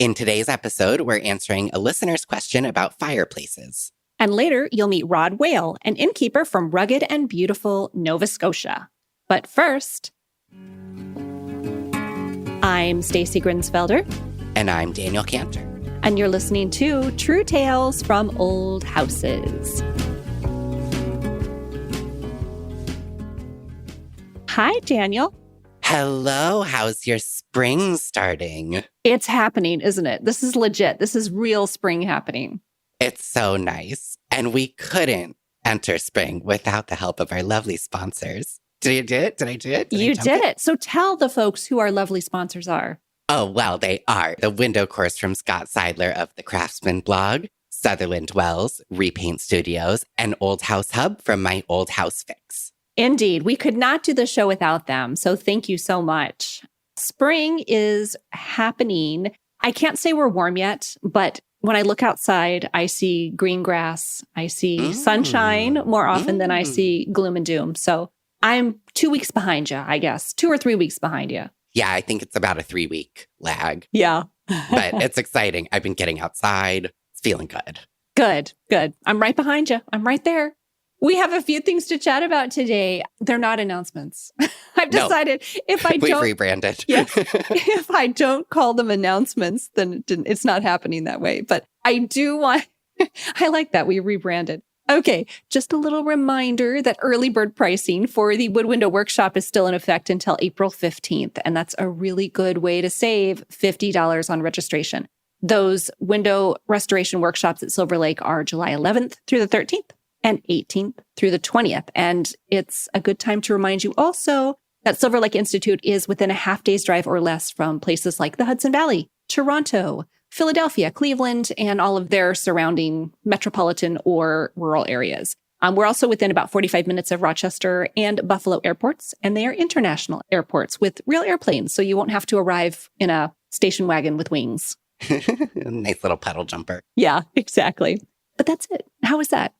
In today's episode, we're answering a listener's question about fireplaces. And later, you'll meet Rod Whale, an innkeeper from rugged and beautiful Nova Scotia. But first, I'm Stacy Grinsfelder. And I'm Daniel Cantor. And you're listening to True Tales from Old Houses. Hi, Daniel. Hello, how's your spring starting? It's happening, isn't it? This is legit. This is real spring happening. It's so nice. And we couldn't enter spring without the help of our lovely sponsors. Did you do it? Did I do it? You did it. So tell the folks who our lovely sponsors are. Oh, well, they are the window course from Scott Seidler of the Craftsman blog, Sutherland Wells, Repaint Studios, and Old House Hub from My Old House Fix. Indeed. We could not do the show without them. So thank you so much. Spring is happening. I can't say we're warm yet, but when I look outside, I see green grass. I see sunshine more often than I see gloom and doom. So I'm 2 weeks behind you, I guess. 2 or 3 weeks behind you. Yeah, I think it's about a 3-week lag. Yeah. But it's exciting. I've been getting outside. It's feeling good. Good. I'm right behind you. I'm right there. We have a few things to chat about today. They're not announcements. I've decided if I don't... We've rebranded. Yes. If I don't call them announcements, then it's not happening that way. But I do want... I like that we rebranded. Okay, just a little reminder that early bird pricing for the Wood Window Workshop is still in effect until April 15th. And that's a really good way to save $50 on registration. Those window restoration workshops at Silver Lake are July 11th through the 13th. And 18th through the 20th. And it's a good time to remind you also that Silver Lake Institute is within a half day's drive or less from places like the Hudson Valley, Toronto, Philadelphia, Cleveland, and all of their surrounding metropolitan or rural areas. We're also within about 45 minutes of Rochester and Buffalo airports, and they are international airports with real airplanes, so you won't have to arrive in a station wagon with wings. Nice little puddle jumper. Yeah, exactly. But that's it. How was that?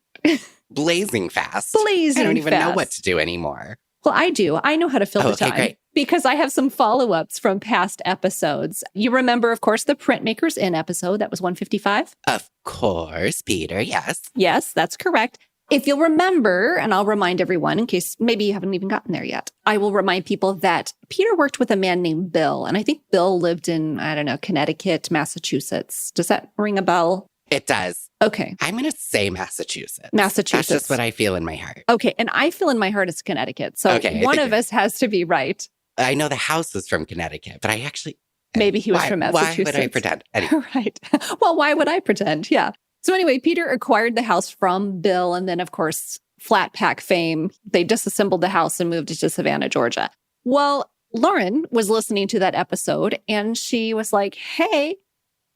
Blazing fast. I don't even know what to do anymore. Well, I do. I know how to fill the time. Great. Because I have some follow-ups from past episodes. You remember, of course, the Printmakers In episode. That was 155. Of course, Peter. Yes. Yes, that's correct. If you'll remember, and I'll remind everyone in case maybe you haven't even gotten there yet, I will remind people that Peter worked with a man named Bill. And I think Bill lived in, Connecticut, Massachusetts. Does that ring a bell? It does. Okay. I'm going to say Massachusetts. That's just what I feel in my heart. Okay. And I feel in my heart it's Connecticut. So one of us has to be right. I know the house was from Connecticut, but I actually... Maybe he was from Massachusetts. Why would I pretend? Anyway. Right. Well, why would I pretend? Yeah. So anyway, Peter acquired the house from Bill. And then, of course, flat pack fame. They disassembled the house and moved it to Savannah, Georgia. Well, Lauren was listening to that episode and she was like, hey,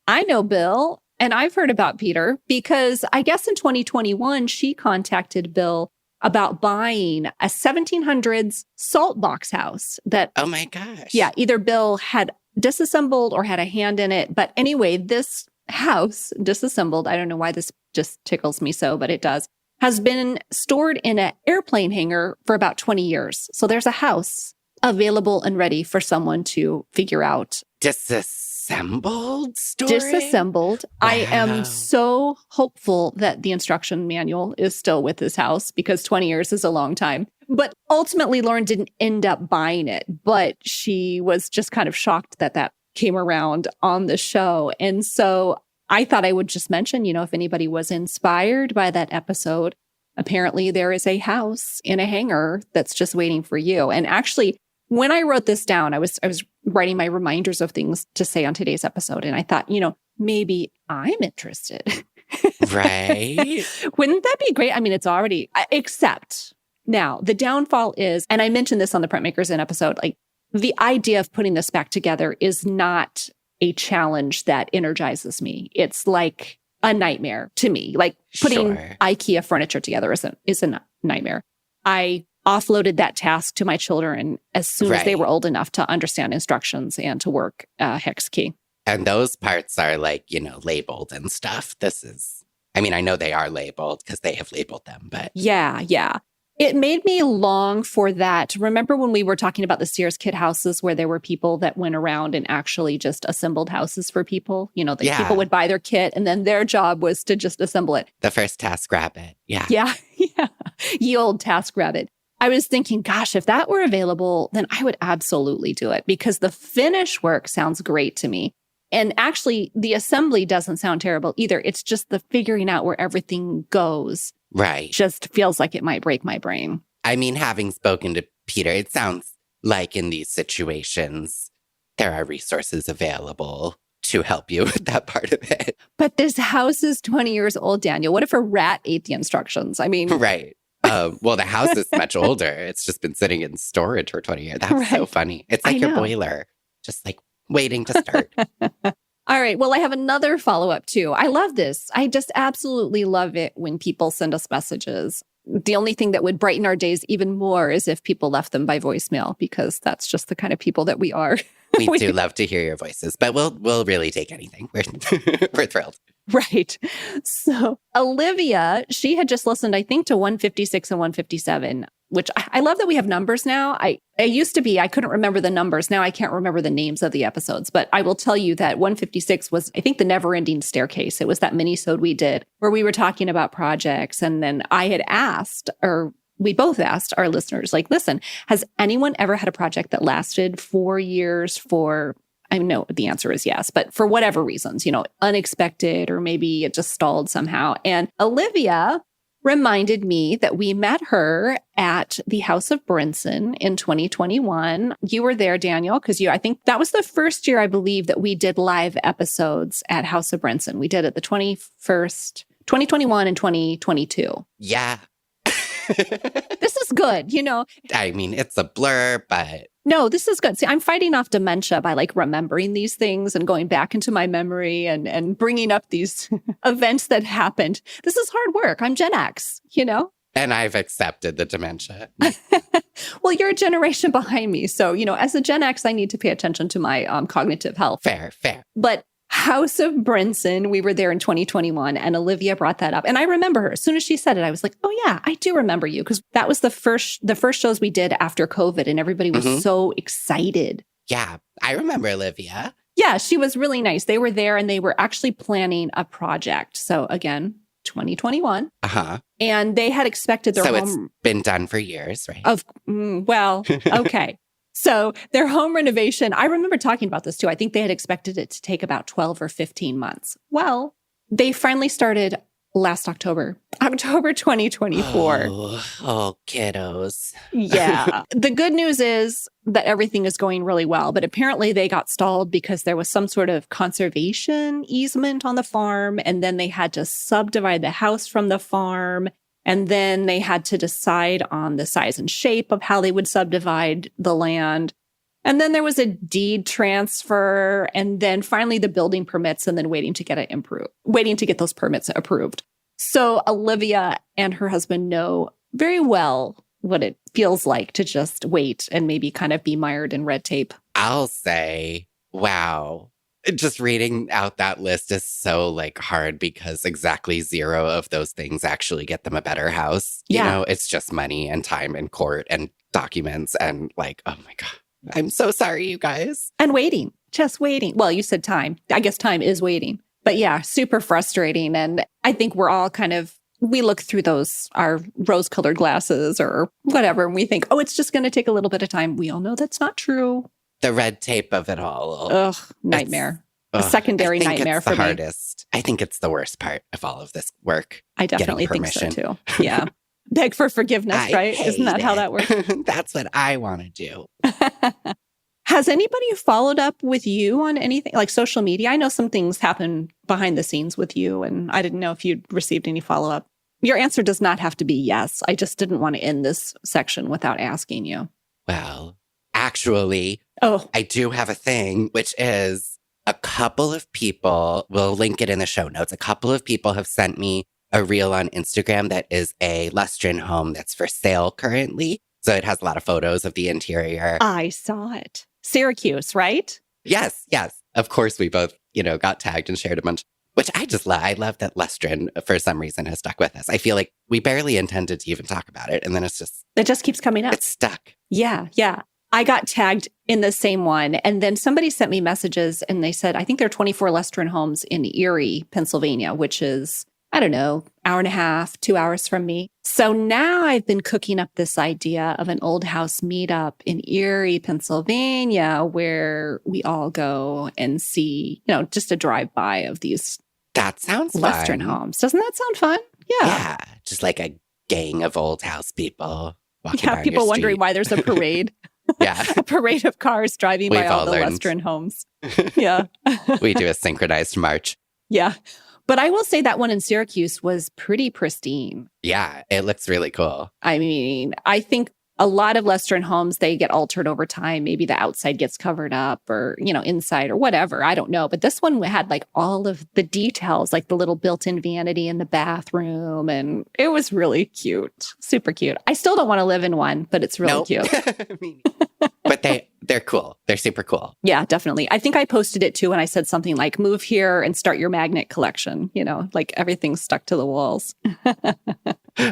I know Bill. And I've heard about Peter because I guess in 2021, she contacted Bill about buying a 1700s salt box house that... Oh my gosh. Yeah, either Bill had disassembled or had a hand in it. But anyway, this house, disassembled, I don't know why this just tickles me so, but it does, has been stored in an airplane hangar for about 20 years. So there's a house available and ready for someone to figure out. Disassembled story? Disassembled. Wow. I am so hopeful that the instruction manual is still with this house because 20 years is a long time. But ultimately, Lauren didn't end up buying it, but she was just kind of shocked that that came around on the show. And so I thought I would just mention, if anybody was inspired by that episode, apparently there is a house in a hangar that's just waiting for you. And actually, when I wrote this down, I was writing my reminders of things to say on today's episode. And I thought, maybe I'm interested. Right. Wouldn't that be great? I mean, it's already, except now the downfall is, and I mentioned this on the Printmakers In episode, like the idea of putting this back together is not a challenge that energizes me. It's like a nightmare to me. Like putting IKEA furniture together is a nightmare. I offloaded that task to my children as soon as they were old enough to understand instructions and to work hex key. And those parts are labeled and stuff. I know they are labeled because they have labeled them, but... Yeah. It made me long for that. Remember when we were talking about the Sears kit houses where there were people that went around and actually just assembled houses for people? You know, the people would buy their kit and then their job was to just assemble it. The first TaskRabbit. Yeah. Yeah. Ye old TaskRabbit. I was thinking, gosh, if that were available, then I would absolutely do it because the finish work sounds great to me. And actually, the assembly doesn't sound terrible either. It's just the figuring out where everything goes. Right. Just feels like it might break my brain. I mean, having spoken to Peter, it sounds like in these situations, there are resources available to help you with that part of it. But this house is 20 years old, Daniel. What if a rat ate the instructions? I mean... Right. Well, the house is much older. It's just been sitting in storage for 20 years. That's so funny. It's like your boiler, just like waiting to start. All right. Well, I have another follow-up too. I love this. I just absolutely love it when people send us messages. The only thing that would brighten our days even more is if people left them by voicemail, because that's just the kind of people that we are. We do love to hear your voices, but we'll really take anything. We're thrilled. Right. So Olivia, she had just listened, I think, to 156 and 157, which I love that we have numbers now. I used to be, I couldn't remember the numbers. Now I can't remember the names of the episodes, but I will tell you that 156 was, I think, the never-ending staircase. It was that mini-sode we did where we were talking about projects. And then I had asked, or we both asked our listeners, like, listen, has anyone ever had a project that lasted 4 years for... I know the answer is yes, but for whatever reasons, you know, unexpected, or maybe it just stalled somehow. And Olivia reminded me that we met her at the House of Brinson in 2021. You were there, Daniel, because I think that was the first year, I believe, that we did live episodes at House of Brinson. We did it the 2021 and 2022. Yeah. This is good, you know. I mean, it's a blur, but... No, this is good. See, I'm fighting off dementia by like remembering these things and going back into my memory and bringing up these events that happened. This is hard work. I'm Gen X, you know? And I've accepted the dementia. Well, you're a generation behind me. So, you know, as a Gen X, I need to pay attention to my cognitive health. Fair. But House of Brinson, we were there in 2021, and Olivia brought that up. And I remember her. As soon as she said it, I was like, oh yeah, I do remember you. Because that was the first shows we did after COVID, and everybody was so excited. Yeah, I remember Olivia. Yeah, she was really nice. They were there, and they were actually planning a project. So again, 2021. And they had expected their home... So it's been done for years, right? Well, okay. So their home renovation, I remember talking about this too. I think they had expected it to take about 12 or 15 months. Well, they finally started last October 2024. Oh, kiddos. Yeah. The good news is that everything is going really well, but apparently they got stalled because there was some sort of conservation easement on the farm, and then they had to subdivide the house from the farm. And then they had to decide on the size and shape of how they would subdivide the land. And then there was a deed transfer, and then finally the building permits, and then waiting to get those permits approved. So Olivia and her husband know very well what it feels like to just wait and maybe kind of be mired in red tape. I'll say, wow. Just reading out that list is so like hard because exactly 0 of those things actually get them a better house. Yeah. You know, it's just money and time in court and documents and like, oh my God, I'm so sorry, you guys. And waiting, just waiting. Well, you said time. I guess time is waiting. But yeah, super frustrating. And I think we're all we look through our rose-colored glasses or whatever, and we think, oh, it's just going to take a little bit of time. We all know that's not true. The red tape of it all. Ugh, nightmare. A secondary nightmare for me. I think it's the hardest. I think it's the worst part of all of this work. I definitely think so too. Yeah. Beg for forgiveness, right? Isn't that how that works? That's what I want to do. Has anybody followed up with you on anything like social media? I know some things happen behind the scenes with you, and I didn't know if you'd received any follow-up. Your answer does not have to be yes. I just didn't want to end this section without asking you. Well, actually, I do have a thing, which is a couple of people, we'll link it in the show notes. A couple of people have sent me a reel on Instagram that is a Lustrin home that's for sale currently. So it has a lot of photos of the interior. I saw it. Syracuse, right? Yes. Of course, we both, got tagged and shared a bunch. Which I just love. I love that Lestrin, for some reason, has stuck with us. I feel like we barely intended to even talk about it. And then it just keeps coming up. It's stuck. Yeah. I got tagged in the same one. And then somebody sent me messages and they said, I think there are 24 Lestrin homes in Erie, Pennsylvania, which is, I don't know, hour and a half, 2 hours from me. So now I've been cooking up this idea of an old house meetup in Erie, Pennsylvania, where we all go and see, just a drive-by of these that sounds Lestrin homes. Doesn't that sound fun? Yeah. Yeah. Just like a gang of old house people walking down people your wondering street. why there's a parade. Yeah. A parade of cars driving by all the Lestrin homes. Yeah. We do a synchronized march. Yeah. But I will say that one in Syracuse was pretty pristine. Yeah, it looks really cool. I mean, I think a lot of Lestrin homes, they get altered over time. Maybe the outside gets covered up or, inside or whatever. I don't know. But this one had like all of the details, like the little built-in vanity in the bathroom. And it was really cute. Super cute. I still don't want to live in one, but it's really cute. But they're cool. They're super cool. Yeah, definitely. I think I posted it too. And I said something like, move here and start your magnet collection. Like everything's stuck to the walls.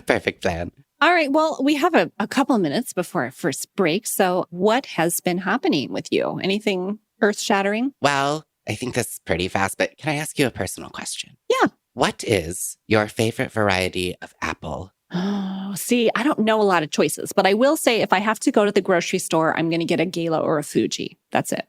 Perfect plan. All right. Well, we have a couple of minutes before our first break. So what has been happening with you? Anything earth-shattering? Well, I think this is pretty fast, but can I ask you a personal question? Yeah. What is your favorite variety of apple? Oh, see, I don't know a lot of choices, but I will say if I have to go to the grocery store, I'm going to get a Gala or a Fuji. That's it.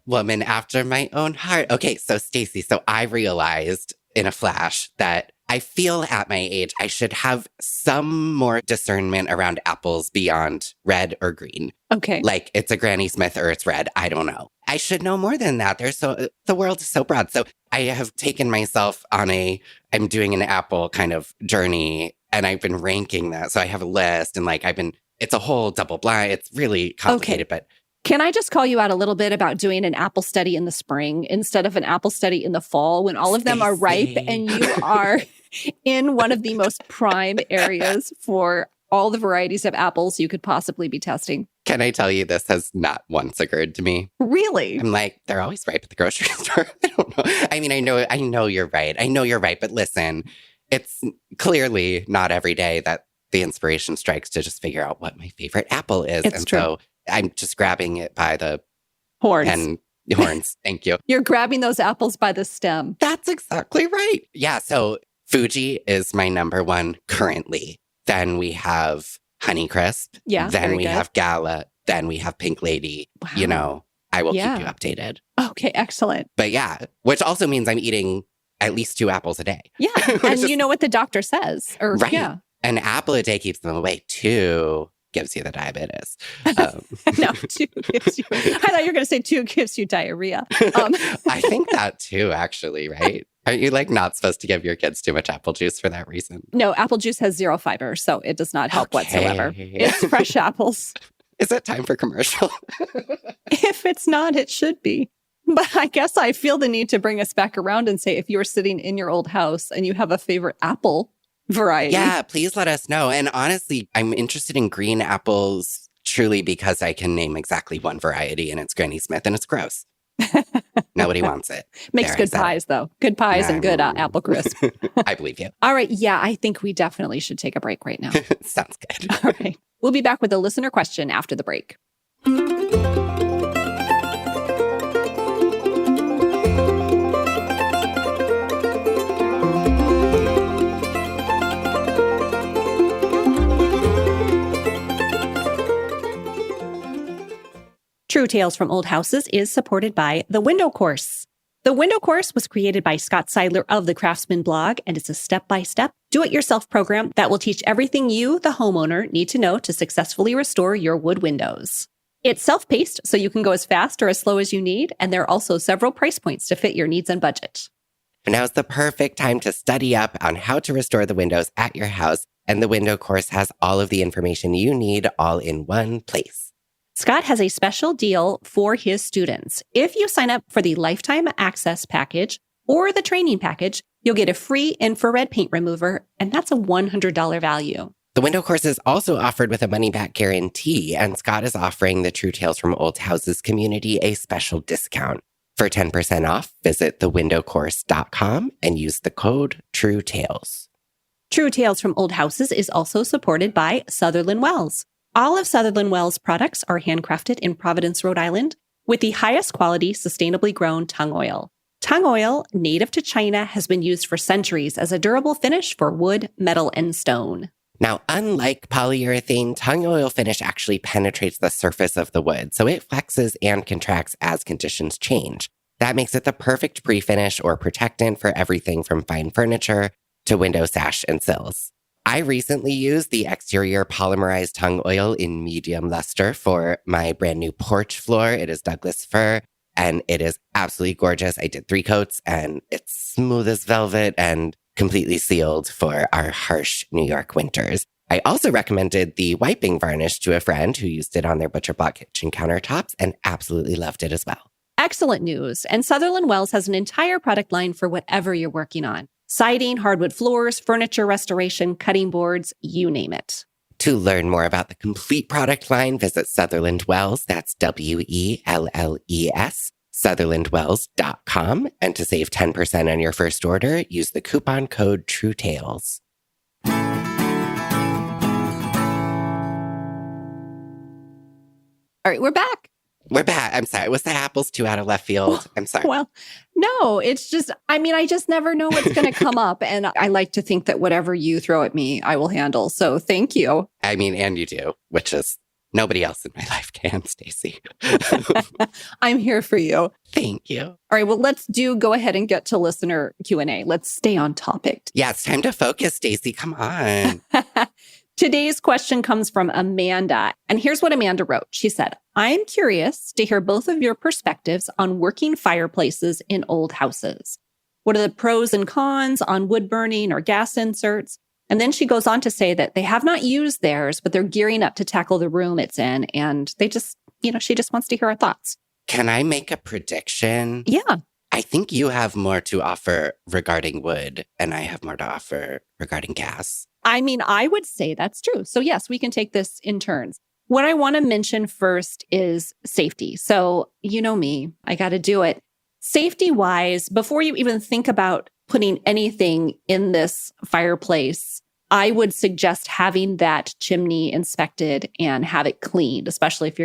Woman after my own heart. Okay, so Stacy, I realized in a flash that I feel at my age, I should have some more discernment around apples beyond red or green. Okay. Like it's a Granny Smith or it's red. I don't know. I should know more than that. The world is so broad. So I have taken myself on I'm doing an apple kind of journey and I've been ranking that. So I have a list and it's a whole double blind. It's really complicated, but can I just call you out a little bit about doing an apple study in the spring instead of an apple study in the fall when all of them are ripe and you are in one of the most prime areas for all the varieties of apples you could possibly be testing? Can I tell you, this has not once occurred to me. Really? I'm like, they're always ripe at the grocery store. I don't know. I mean, I know you're right. I know you're right. But listen, it's clearly not every day that the inspiration strikes to just figure out what my favorite apple is. It's true. So I'm just grabbing it by the horns. Horns. Thank you. You're grabbing those apples by the stem. That's exactly right. Yeah. So Fuji is my number one currently. Then we have Honeycrisp. Yeah. Then we have Gala. Then we have Pink Lady. Wow. I will keep you updated. Okay, excellent. But yeah, which also means I'm eating at least 2 apples a day. Yeah. And you know what the doctor says. Right. Yeah. An apple a day keeps them away. 2 gives you the diabetes. No, 2 gives you. I thought you were going to say 2 gives you diarrhea. I think that too, actually, right? Aren't you not supposed to give your kids too much apple juice for that reason? No, apple juice has 0 fiber, so it does not help whatsoever. It's fresh apples. Is it time for commercial? If it's not, it should be. But I guess I feel the need to bring us back around and say, if you're sitting in your old house and you have a favorite apple variety. Yeah, please let us know. And honestly, I'm interested in green apples truly because I can name exactly one variety and it's Granny Smith and it's gross. Nobody wants it. Makes good pies, though. Good pies and good apple crisp. I believe you. All right. Yeah, I think we definitely should take a break right now. Sounds good. All right. We'll be back with a listener question after the break. True Tales from Old Houses is supported by The Window Course. The Window Course was created by Scott Seidler of the Craftsman blog, and it's a step-by-step, do-it-yourself program that will teach everything you, the homeowner, need to know to successfully restore your wood windows. It's self-paced, so you can go as fast or as slow as you need, and there are also several price points to fit your needs and budget. Now's the perfect time to study up on how to restore the windows at your house, and the Window Course has all of the information you need all in one place. Scott has a special deal for his students. If you sign up for the Lifetime Access Package or the Training Package, you'll get a free infrared paint remover, and that's a $100 value. The Window Course is also offered with a money-back guarantee, and Scott is offering the True Tales from Old Houses community a special discount. For 10% off, visit thewindowcourse.com and use the code TRUETALES. True Tales from Old Houses is also supported by Sutherland Wells. All of Sutherland Wells products are handcrafted in Providence, Rhode Island, with the highest quality, sustainably grown tung oil. Tung oil, native to China, has been used for centuries as a durable finish for wood, metal, and stone. Now, unlike polyurethane, tung oil finish actually penetrates the surface of the wood, so it flexes and contracts as conditions change. That makes it the perfect pre-finish or protectant for everything from fine furniture to window sash and sills. I recently used the exterior polymerized tung oil in medium luster for my brand new porch floor. It is Douglas fir, and it is absolutely gorgeous. I did 3 coats, and it's smooth as velvet and completely sealed for our harsh New York winters. I also recommended the wiping varnish to a friend who used it on their butcher block kitchen countertops and absolutely loved it as well. Excellent news. And Sutherland Wells has an entire product line for whatever you're working on. Siding, hardwood floors, furniture restoration, cutting boards, you name it. To learn more about the complete product line, visit Sutherland Wells, that's WELLES, sutherlandwells.com. And to save 10% on your first order, use the coupon code TRUETALES. All right, we're back. We're back. I'm sorry. Was that apples too out of left field? I'm sorry. Well, no, it's just, I just never know what's going to come up. And I like to think that whatever you throw at me, I will handle. So thank you. And you do, which is nobody else in my life can, Stacy. I'm here for you. Thank you. All right, well, let's go ahead and get to listener Q&A. Let's stay on topic. Yeah, it's time to focus, Stacy. Come on. Today's question comes from Amanda. And here's what Amanda wrote. She said, I'm curious to hear both of your perspectives on working fireplaces in old houses. What are the pros and cons on wood burning or gas inserts? And then she goes on to say that they have not used theirs, but they're gearing up to tackle the room it's in. And they just, she just wants to hear our thoughts. Can I make a prediction? Yeah. I think you have more to offer regarding wood, and I have more to offer regarding gas. I would say that's true. So yes, we can take this in turns. What I want to mention first is safety. So you know me, I got to do it. Safety-wise, before you even think about putting anything in this fireplace, I would suggest having that chimney inspected and have it cleaned, especially if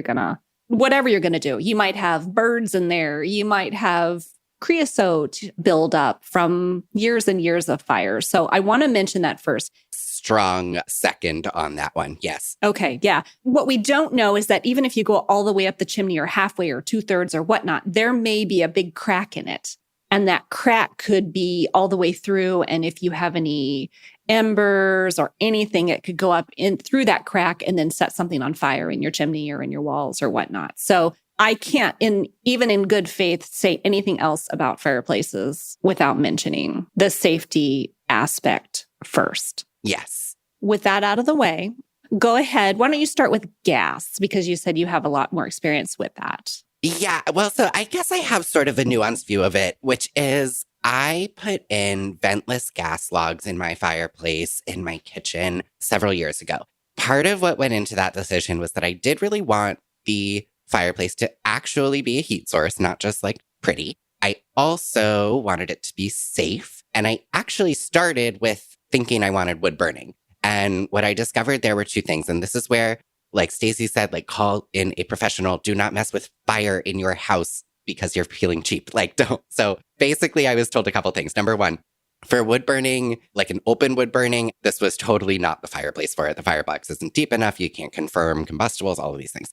whatever you're going to do. You might have birds in there. You might have creosote buildup from years and years of fire. So I want to mention that first. Strong second on that one. Yes. Okay. Yeah. What we don't know is that even if you go all the way up the chimney or halfway or 2/3 or whatnot, there may be a big crack in it. And that crack could be all the way through. And if you have any embers or anything, it could go up in through that crack and then set something on fire in your chimney or in your walls or whatnot. So I can't, even in good faith, say anything else about fireplaces without mentioning the safety aspect first. Yes. With that out of the way, go ahead. Why don't you start with gas? Because you said you have a lot more experience with that. Yeah. Well, so I guess I have sort of a nuanced view of it, which is I put in ventless gas logs in my fireplace in my kitchen several years ago. Part of what went into that decision was that I did really want the fireplace to actually be a heat source, not just like pretty. I also wanted it to be safe. And I actually started with thinking I wanted wood burning. And what I discovered there were 2 things. And this is where, like Stacy said, like call in a professional. Do not mess with fire in your house because you're feeling cheap. Like don't. So basically I was told a couple things. Number 1, for wood burning, like an open wood burning, this was totally not the fireplace for it. The firebox isn't deep enough. You can't confirm combustibles, all of these things.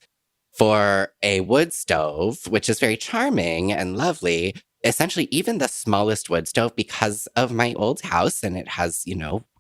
For a wood stove, which is very charming and lovely, essentially even the smallest wood stove, because of my old house and it has,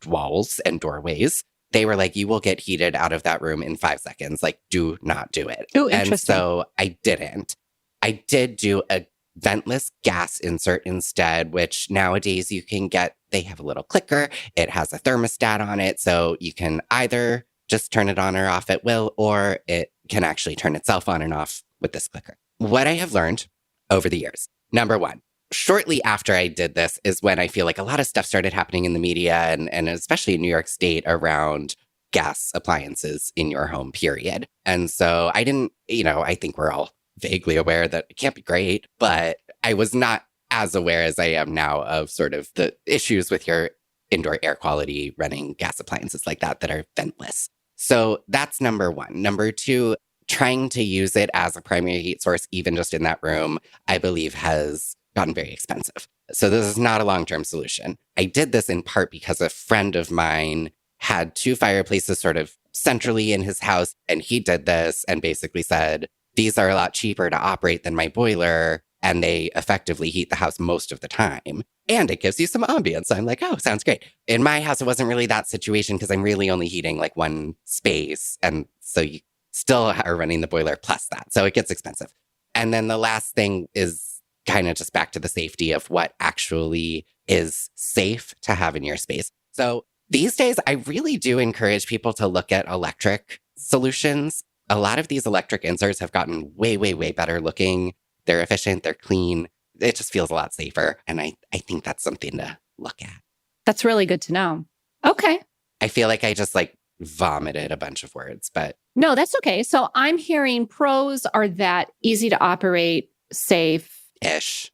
walls and doorways, they were like, you will get heated out of that room in 5 seconds. Like, do not do it. Oh, interesting. And so I didn't. I did do a ventless gas insert instead, which nowadays you can get. They have a little clicker. It has a thermostat on it. So you can either just turn it on or off at will, or it can actually turn itself on and off with this clicker. What I have learned over the years, number 1, shortly after I did this is when I feel like a lot of stuff started happening in the media and especially in New York State around gas appliances in your home, period. And so I didn't, I think we're all vaguely aware that it can't be great, but I was not as aware as I am now of sort of the issues with your indoor air quality running gas appliances like that are ventless. So that's number one. Number two, trying to use it as a primary heat source, even just in that room, I believe has gotten very expensive. So this is not a long-term solution. I did this in part because a friend of mine had two fireplaces sort of centrally in his house, and he did this and basically said, these are a lot cheaper to operate than my boiler, and they effectively heat the house most of the time. And it gives you some ambience. So I'm like, oh, sounds great. In my house, it wasn't really that situation because I'm really only heating like one space. And so you still are running the boiler plus that. So it gets expensive. And then the last thing is kind of just back to the safety of what actually is safe to have in your space. So these days, I really do encourage people to look at electric solutions. A lot of these electric inserts have gotten way, way, way better looking. They're efficient, they're clean. It just feels a lot safer. And I think that's something to look at. That's really good to know. Okay. I feel like I just like vomited a bunch of words, but. No, that's okay. So I'm hearing pros are that easy to operate, safe-ish.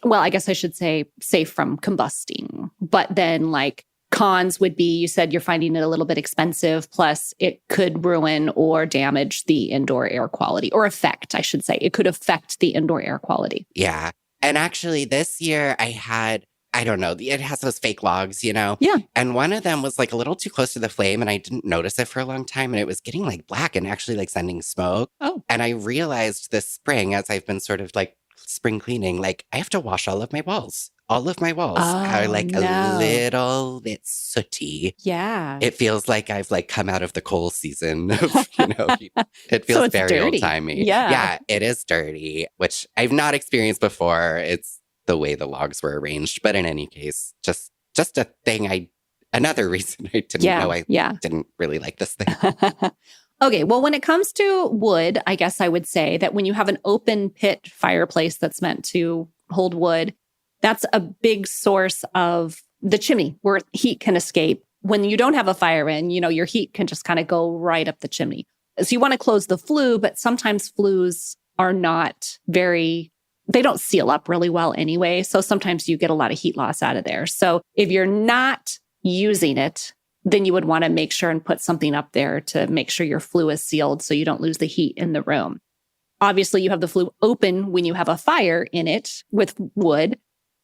Well, I guess I should say safe from combusting. But then like cons would be, you said you're finding it a little bit expensive, plus it could ruin or damage the indoor air quality, or affect, I should say. It could affect the indoor air quality. Yeah. And actually this year I don't know, it has those fake logs, you know? Yeah. And one of them was like a little too close to the flame and I didn't notice it for a long time. And it was getting like black and actually like sending smoke. Oh. And I realized this spring, as I've been sort of like spring cleaning, like I have to wash all of my walls. All of my walls are like a little bit sooty. Yeah. It feels like I've like come out of the coal season. It feels very old-timey. Yeah, it is dirty, which I've not experienced before. It's the way the logs were arranged. But in any case, just a thing another reason I didn't know I didn't really like this thing. Okay, well, when it comes to wood, I guess I would say that when you have an open pit fireplace that's meant to hold wood, that's a big source of the chimney where heat can escape. When you don't have a fire in, your heat can just kind of go right up the chimney. So you want to close the flue, but sometimes flues are not they don't seal up really well anyway. So sometimes you get a lot of heat loss out of there. So if you're not using it, then you would want to make sure and put something up there to make sure your flue is sealed so you don't lose the heat in the room. Obviously, you have the flue open when you have a fire in it with wood.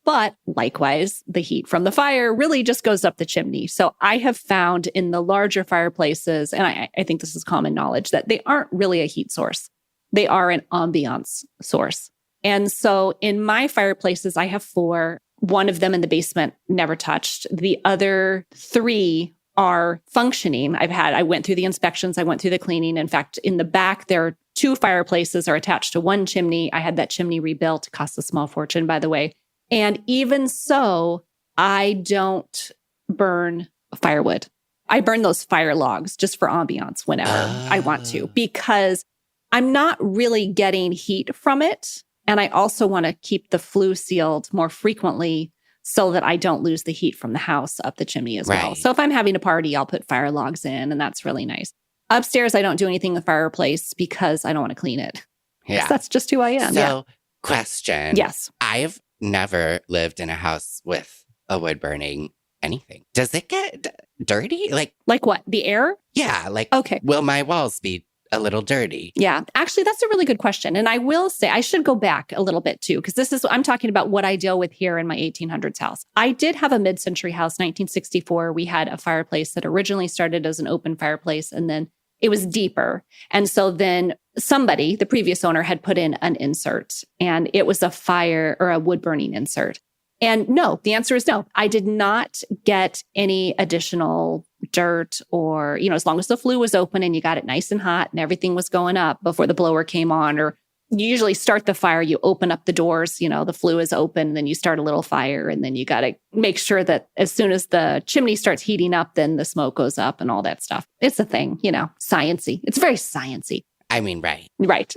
But likewise, the heat from the fire really just goes up the chimney. So I have found in the larger fireplaces, and I think this is common knowledge, that they aren't really a heat source. They are an ambiance source. And so in my fireplaces, I have 4. One of them in the basement, never touched. The other 3 are functioning. I went through the inspections. I went through the cleaning. In fact, in the back, there are 2 fireplaces are attached to one chimney. I had that chimney rebuilt. It cost a small fortune, by the way. And even so, I don't burn firewood. I burn those fire logs just for ambiance whenever I want to, because I'm not really getting heat from it. And I also want to keep the flue sealed more frequently so that I don't lose the heat from the house up the chimney as well. So if I'm having a party, I'll put fire logs in, and that's really nice. Upstairs, I don't do anything in the fireplace because I don't want to clean it. Yeah. That's just who I am. So, question. Yes. I've never lived in a house with a wood burning anything. Does it get dirty? Like what? The air? Yeah. Like, okay. Will my walls be a little dirty? Yeah. Actually, that's a really good question. And I will say, I should go back a little bit too, because I'm talking about what I deal with here in my 1800s house. I did have a mid-century house, 1964. We had a fireplace that originally started as an open fireplace, and then it was deeper. And so then somebody, the previous owner, had put in an insert, and it was a fire or a wood burning insert. And no, the answer is no. I did not get any additional dirt or, as long as the flue was open and you got it nice and hot and everything was going up before the blower came on, or you usually start the fire, you open up the doors, the flue is open, then you start a little fire, and then you got to make sure that as soon as the chimney starts heating up, then the smoke goes up and all that stuff. It's a thing, sciencey. It's very sciencey. I mean, right. Right.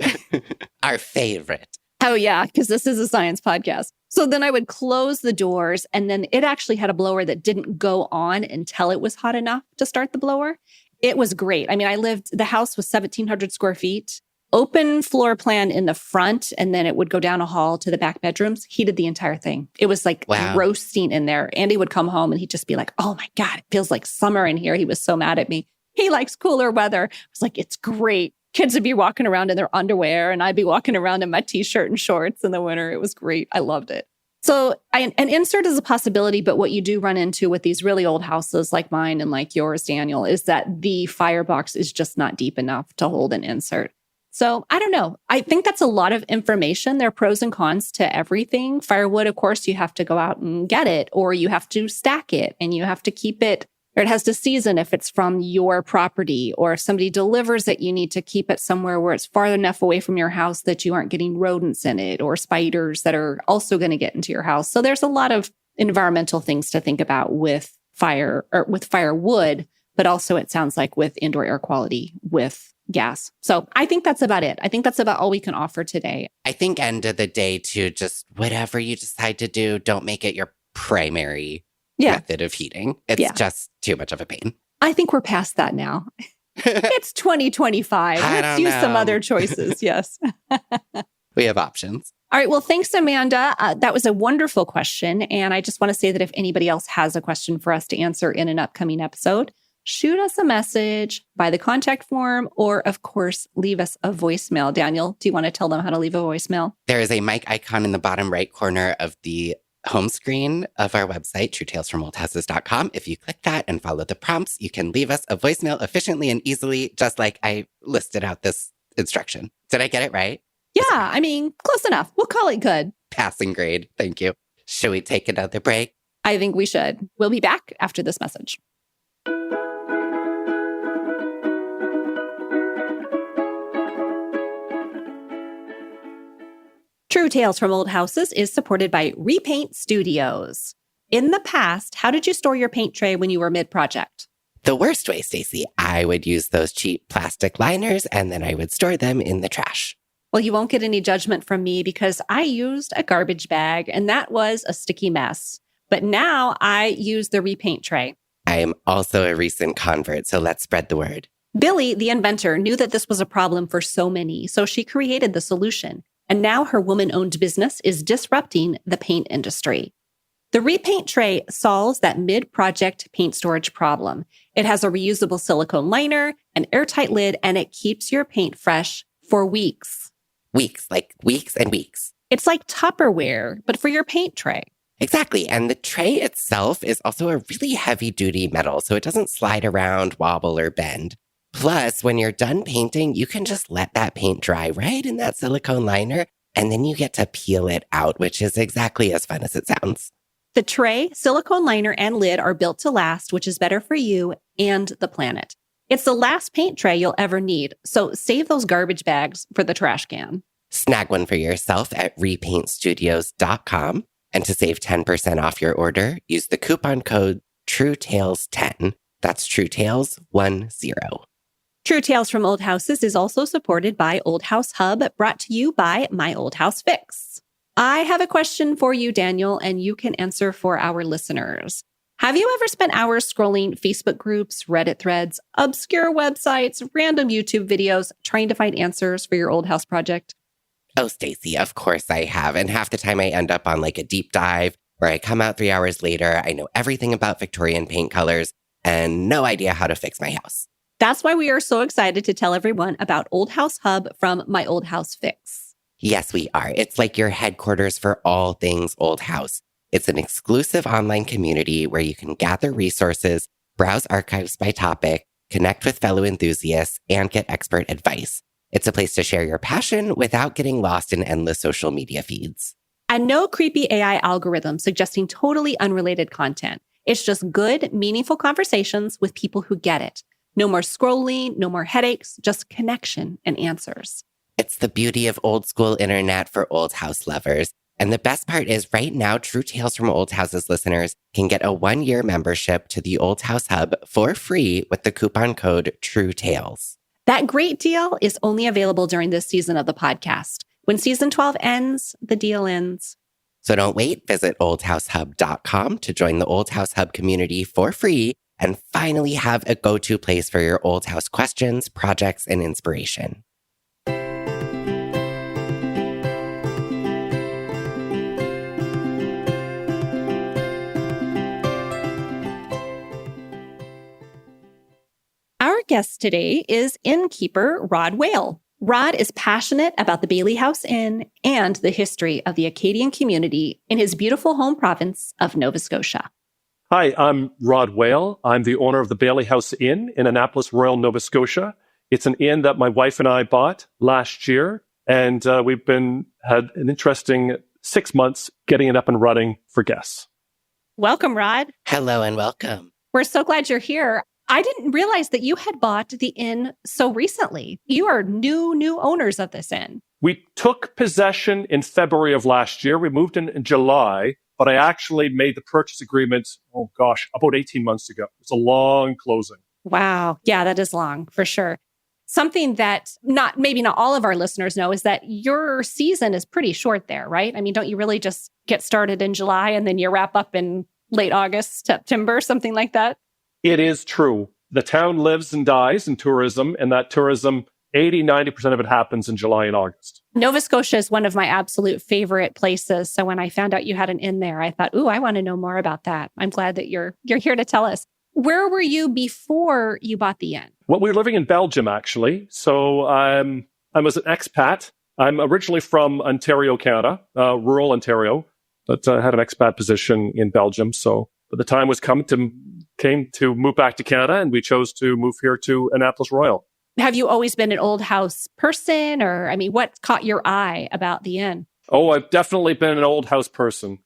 Our favorite. Oh, yeah, because this is a science podcast. So then I would close the doors, and then it actually had a blower that didn't go on until it was hot enough to start the blower. It was great. I mean, the house was 1,700 square feet, open floor plan in the front, and then it would go down a hall to the back bedrooms. Heated the entire thing. It was like roasting in there. Andy would come home and he'd just be like, oh my God, it feels like summer in here. He was so mad at me. He likes cooler weather. I was like, it's great. Kids would be walking around in their underwear and I'd be walking around in my t-shirt and shorts in the winter. It was great. I loved it. So an insert is a possibility, but what you do run into with these really old houses like mine and like yours, Daniel, is that the firebox is just not deep enough to hold an insert. So I don't know. I think that's a lot of information. There are pros and cons to everything. Firewood, of course, you have to go out and get it, or you have to stack it and you have to keep it, or it has to season if it's from your property, or if somebody delivers it, you need to keep it somewhere where it's far enough away from your house that you aren't getting rodents in it or spiders that are also going to get into your house. So there's a lot of environmental things to think about with fire or with firewood, but also it sounds like with indoor air quality with gas. So I think that's about it. I think that's about all we can offer today. I think end of the day too, just whatever you decide to do, don't make it your primary method of heating. It's just too much of a pain. I think we're past that now. It's 2025. Let's use some other choices. Yes. We have options. All right. Well, thanks, Amanda. That was a wonderful question. And I just want to say that if anybody else has a question for us to answer in an upcoming episode, shoot us a message by the contact form, or of course, leave us a voicemail. Daniel, do you want to tell them how to leave a voicemail? There is a mic icon in the bottom right corner of the home screen of our website, truetalesfromoldhouses.com. If you click that and follow the prompts, you can leave us a voicemail efficiently and easily, just like I listed out this instruction. Did I get it right? Yeah, I mean, close enough. We'll call it good. Passing grade. Thank you. Should we take another break? I think we should. We'll be back after this message. True Tales from Old Houses is supported by Repaint Studios. In the past, how did you store your paint tray when you were mid-project? The worst way, Stacy. I would use those cheap plastic liners and then I would store them in the trash. Well, you won't get any judgment from me because I used a garbage bag and that was a sticky mess. But now I use the repaint tray. I am also a recent convert, so let's spread the word. Billy, the inventor, knew that this was a problem for so many, so she created the solution. And now her woman-owned business is disrupting the paint industry. The repaint tray solves that mid-project paint storage problem. It has a reusable silicone liner, an airtight lid, and it keeps your paint fresh for weeks. Weeks, like weeks and weeks. It's like Tupperware, but for your paint tray. Exactly. And the tray itself is also a really heavy-duty metal, so it doesn't slide around, wobble, or bend. Plus, when you're done painting, you can just let that paint dry right in that silicone liner, and then you get to peel it out, which is exactly as fun as it sounds. The tray, silicone liner, and lid are built to last, which is better for you and the planet. It's the last paint tray you'll ever need, so save those garbage bags for the trash can. Snag one for yourself at repaintstudios.com, and to save 10% off your order, use the coupon code TrueTales10. That's TrueTales10. True Tales from Old Houses is also supported by Old House Hub, brought to you by My Old House Fix. I have a question for you, Daniel, and you can answer for our listeners. Have you ever spent hours scrolling Facebook groups, Reddit threads, obscure websites, random YouTube videos, trying to find answers for your old house project? Oh, Stacy, of course I have. And half the time I end up on like a deep dive where I come out 3 hours later. I know everything about Victorian paint colors and no idea how to fix my house. That's why we are so excited to tell everyone about Old House Hub from My Old House Fix. Yes, we are. It's like your headquarters for all things old house. It's an exclusive online community where you can gather resources, browse archives by topic, connect with fellow enthusiasts, and get expert advice. It's a place to share your passion without getting lost in endless social media feeds. And no creepy AI algorithm suggesting totally unrelated content. It's just good, meaningful conversations with people who get it. No more scrolling, no more headaches, just connection and answers. It's the beauty of old school internet for old house lovers. And the best part is right now, True Tales from Old Houses listeners can get a 1-year membership to the Old House Hub for free with the coupon code TrueTales. That great deal is only available during this season of the podcast. When season 12 ends, the deal ends. So don't wait. Visit oldhousehub.com to join the Old House Hub community for free and finally have a go-to place for your old house questions, projects, and inspiration. guest today is Innkeeper Rod Whale. Rod is passionate about the Bailey House Inn and the history of the Acadian community in his beautiful home province of Nova Scotia. Hi, I'm Rod Whale. I'm the owner of the Bailey House Inn in Annapolis Royal, Nova Scotia. It's an inn that my wife and I bought last year, and we've had an interesting 6 months getting it up and running for guests. Welcome, Rod. Hello and welcome. We're so glad you're here. I didn't realize that you had bought the inn so recently. You are new owners of this inn. We took possession in February of last year. We moved in July, but I actually made the purchase agreement, about 18 months ago. It's a long closing. Wow. Yeah, that is long for sure. Something that maybe not all of our listeners know is that your season is pretty short there, right? I mean, don't you really just get started in July and then you wrap up in late August, September, something like that? It is true. The town lives and dies in tourism, and that tourism, 80-90% of it happens in July and August. Nova Scotia is one of my absolute favorite places. So when I found out you had an inn there, I thought, I want to know more about that. I'm glad that you're here to tell us. Where were you before you bought the inn? Well, we were living in Belgium, actually. So I was an expat. I'm originally from Ontario, Canada, rural Ontario, but I had an expat position in Belgium. So the time was came to move back to Canada, and we chose to move here to Annapolis Royal. Have you always been an old house person, or what caught your eye about the inn? Oh, I've definitely been an old house person,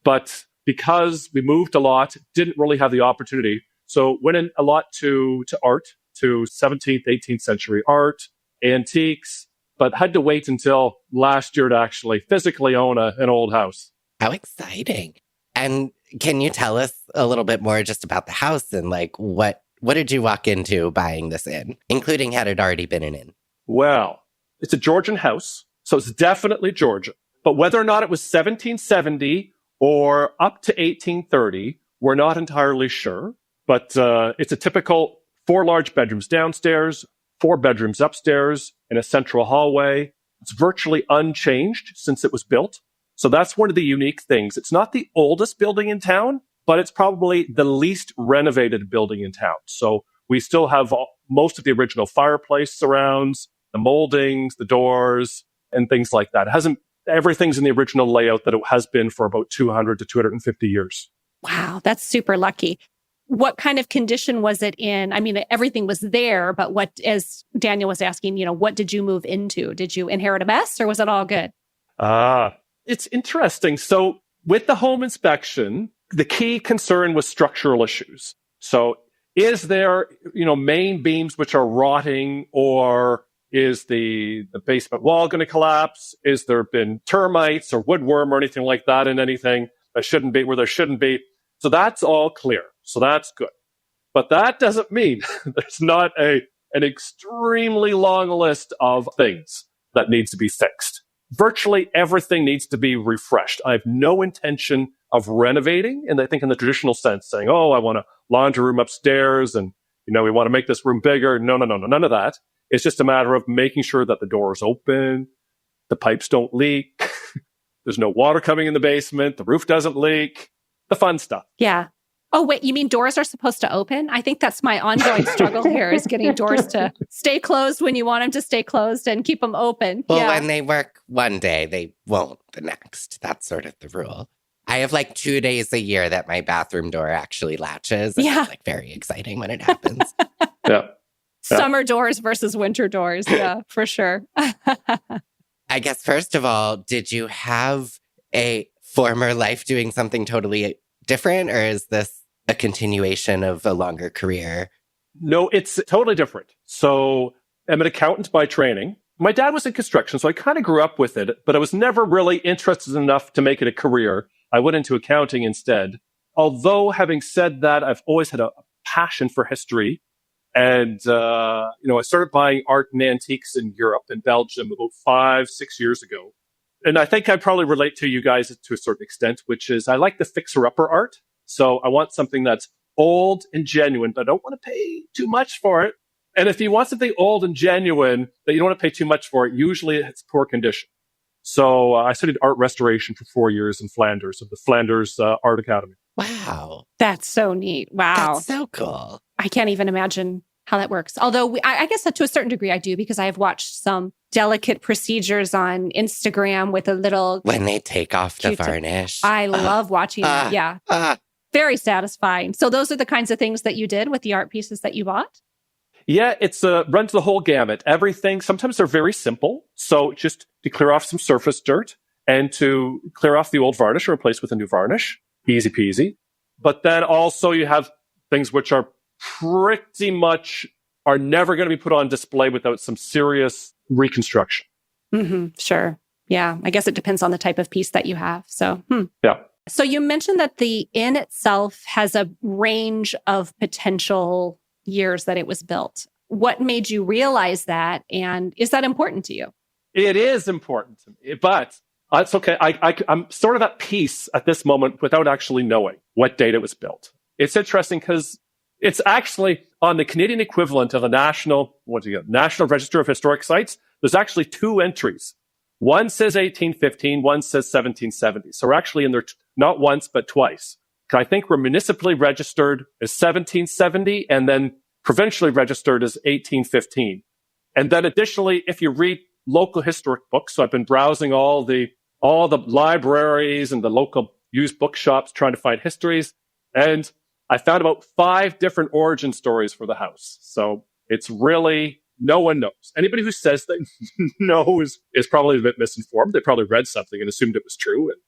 but because we moved a lot, didn't really have the opportunity. So went in a lot to art, to 17th, 18th century art, antiques, but had to wait until last year to actually physically own an old house. How exciting. And can you tell us a little bit more just about the house and what did you walk into buying this inn, including had it already been an inn? Well, it's a Georgian house, so it's definitely Georgian. But whether or not it was 1770 or up to 1830, we're not entirely sure. But it's a typical 4 large bedrooms downstairs, 4 bedrooms upstairs, and a central hallway. It's virtually unchanged since it was built. So that's one of the unique things. It's not the oldest building in town, but it's probably the least renovated building in town. So we still have most of the original fireplace surrounds, the moldings, the doors, and things like that. Everything's in the original layout that it has been for about 200 to 250 years. Wow, that's super lucky. What kind of condition was it in? Everything was there, but as Daniel was asking, what did you move into? Did you inherit a mess or was it all good? It's interesting. So with the home inspection, the key concern was structural issues. So is there, main beams which are rotting, or is the basement wall going to collapse? Is there been termites or woodworm or anything like that in anything that shouldn't be where there shouldn't be? So that's all clear. So that's good. But that doesn't mean there's not an extremely long list of things that needs to be fixed. Virtually everything needs to be refreshed. I have no intention of renovating, and I think in the traditional sense, saying, I want a laundry room upstairs, and we want to make this room bigger. No, none of that. It's just a matter of making sure that the door is open, the pipes don't leak, there's no water coming in the basement, the roof doesn't leak, the fun stuff. Yeah. Oh, wait, you mean doors are supposed to open? I think that's my ongoing struggle here, is getting doors to stay closed when you want them to stay closed and keep them open. Well, when they work one day, they won't the next. That's sort of the rule. I have 2 days a year that my bathroom door actually latches. And it's very exciting when it happens. Yeah. Summer doors versus winter doors. Yeah, for sure. I guess, first of all, did you have a former life doing something totally different, or is this a continuation of a longer career? No, it's totally different. So I'm an accountant by training. My dad was in construction, so I kind of grew up with it, but I was never really interested enough to make it a career. I went into accounting instead. Although, having said that, I've always had a passion for history. And, I started buying art and antiques in Europe, in Belgium, about 5-6 years ago. And I think I probably relate to you guys to a certain extent, which is I like the fixer-upper art. So I want something that's old and genuine, but I don't want to pay too much for it. And if you want something old and genuine that you don't want to pay too much for it, usually it's poor condition. So I studied art restoration for 4 years in Flanders, at the Flanders Art Academy. Wow. That's so neat. Wow. That's so cool. I can't even imagine how that works. Although I guess that to a certain degree I do, because I have watched some delicate procedures on Instagram with a little... When they take off the varnish. I love watching that. Yeah. Very satisfying. So those are the kinds of things that you did with the art pieces that you bought? Yeah, it's runs the whole gamut. Everything, sometimes they're very simple. So just to clear off some surface dirt and to clear off the old varnish or replace with a new varnish. Easy peasy. But then also you have things which are pretty much are never going to be put on display without some serious reconstruction. Mm-hmm, sure. Yeah. I guess it depends on the type of piece that you have. So, Yeah. So you mentioned that the inn itself has a range of potential years that it was built. What made you realize that? And is that important to you? It is important to me, but it's okay. I'm sort of at peace at this moment without actually knowing what date it was built. It's interesting because it's actually on the Canadian equivalent of the National Register of Historic Sites. There's actually two entries. One says 1815, one says 1770. So we're actually in there not once, but twice. I think we're municipally registered as 1770 and then provincially registered as 1815. And then additionally, if you read local historic books, so I've been browsing all the libraries and the local used bookshops trying to find histories. And I found about 5 different origin stories for the house. So it's really, no one knows. Anybody who says they knows is probably a bit misinformed. They probably read something and assumed it was true. And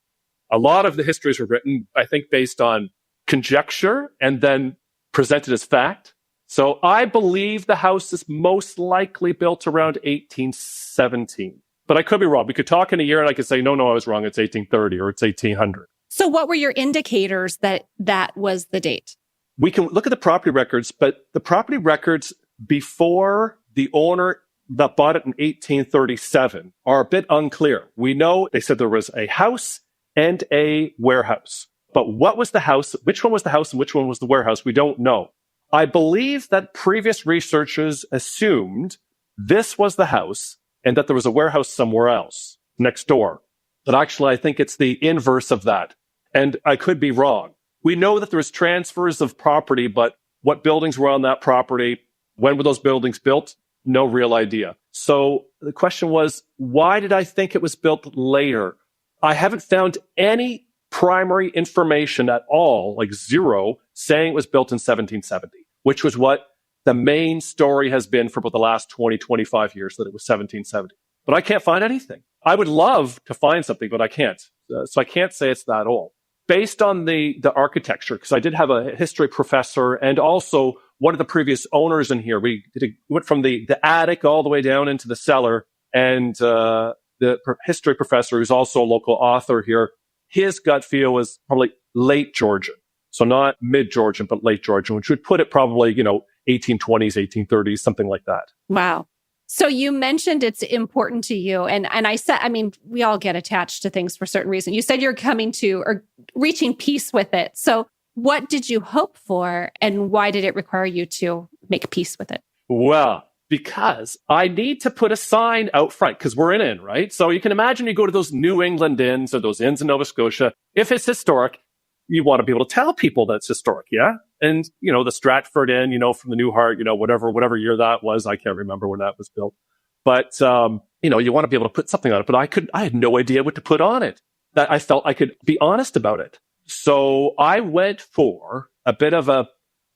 a lot of the histories were written, I think, based on conjecture and then presented as fact. So I believe the house is most likely built around 1817. But I could be wrong. We could talk in a year and I could say, no, I was wrong. It's 1830 or it's 1800. So what were your indicators that was the date? We can look at the property records, but the property records before the owner that bought it in 1837 are a bit unclear. We know they said there was a house and a warehouse. But what was the house? Which one was the house and which one was the warehouse? We don't know. I believe that previous researchers assumed this was the house and that there was a warehouse somewhere else next door. But actually, I think it's the inverse of that. And I could be wrong. We know that there was transfers of property, but what buildings were on that property, when were those buildings built? No real idea. So the question was, why did I think it was built later? I haven't found any primary information at all, like zero, saying it was built in 1770, which was what the main story has been for about the last 20, 25 years, that it was 1770. But I can't find anything. I would love to find something, but I can't. So I can't say it's that old. Based on the architecture, because I did have a history professor and also one of the previous owners in here. We went from the attic all the way down into the cellar, and the history professor, who's also a local author here, his gut feel was probably late Georgian. So not mid-Georgian, but late Georgian, which would put it probably, 1820s, 1830s, something like that. Wow. So you mentioned it's important to you. And I said, we all get attached to things for certain reasons. You said you're coming to or reaching peace with it. So what did you hope for and why did it require you to make peace with it? Well, because I need to put a sign out front because we're in an inn, right? So you can imagine you go to those New England inns or those inns in Nova Scotia. If it's historic, you want to be able to tell people that's historic, yeah? And, the Stratford Inn, from the New Heart, whatever year that was. I can't remember when that was built. But, you want to be able to put something on it. But I had no idea what to put on it. That I felt I could be honest about it. So I went for a bit of a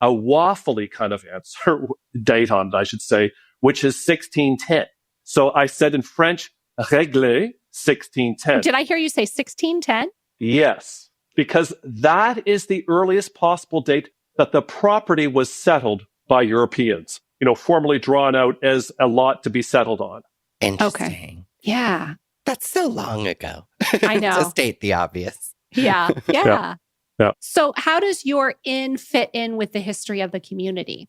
waffly kind of answer, date on it, I should say, which is 1610. So I said in French, réglé 1610. Did I hear you say 1610? Yes, because that is the earliest possible date that the property was settled by Europeans, formally drawn out as a lot to be settled on. Interesting. Okay. Yeah. That's so long ago. I know. To state the obvious. Yeah. Yeah. So how does your inn fit in with the history of the community?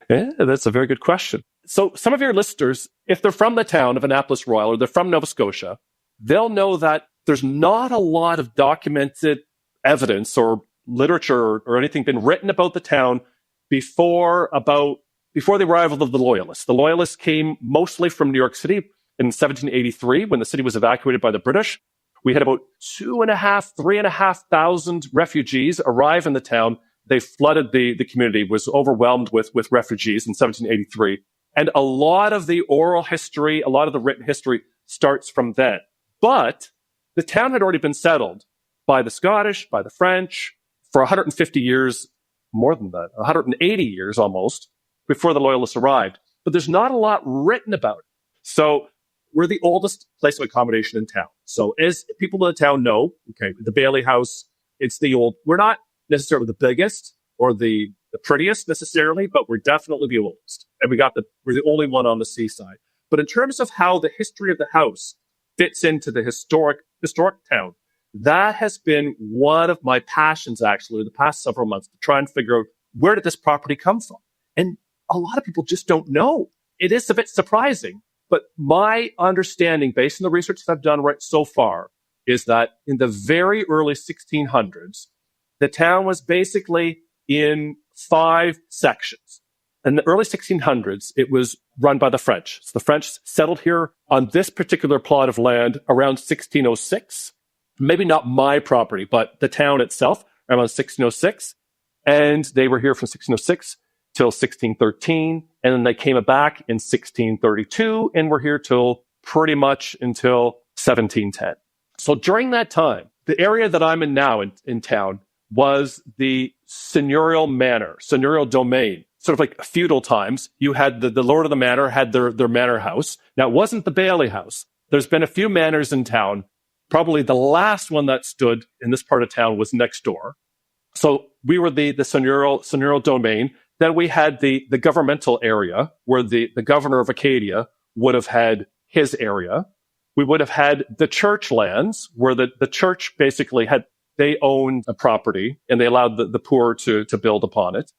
Yeah, that's a very good question. So some of your listeners, if they're from the town of Annapolis Royal or they're from Nova Scotia, they'll know that there's not a lot of documented evidence or literature or anything been written about the town before the arrival of the Loyalists. The Loyalists came mostly from New York City in 1783 when the city was evacuated by the British. We had about 2,500, 3,500 refugees arrive in the town they flooded the community, was overwhelmed with refugees in 1783. And a lot of the oral history, a lot of the written history starts from then. But the town had already been settled by the Scottish, by the French, for 150 years, more than that, 180 years almost, before the Loyalists arrived. But there's not a lot written about it. So we're the oldest place of accommodation in town. So as people in the town know, okay, the Bailey House, it's the old, we're not necessarily the biggest or the prettiest necessarily, but we're definitely the oldest. And we're the only one on the seaside. But in terms of how the history of the house fits into the historic town, that has been one of my passions actually the past several months, to try and figure out, where did this property come from? And a lot of people just don't know. It is a bit surprising, but my understanding, based on the research that I've done right so far, is that in the very early 1600s, the town was basically in 5 sections. In the early 1600s, it was run by the French. So the French settled here on this particular plot of land around 1606. Maybe not my property, but the town itself around 1606. And they were here from 1606 till 1613. And then they came back in 1632 and were here till pretty much until 1710. So during that time, the area that I'm in now in town was the seigneurial manor, seigneurial domain. Sort of like feudal times, you had the lord of the manor had their manor house. Now, it wasn't the Bailey House. There's been a few manors in town. Probably the last one that stood in this part of town was next door. So we were the seigneurial domain. Then we had the governmental area where the governor of Acadia would have had his area. We would have had the church lands where the church basically they owned a property and they allowed the poor to build upon it.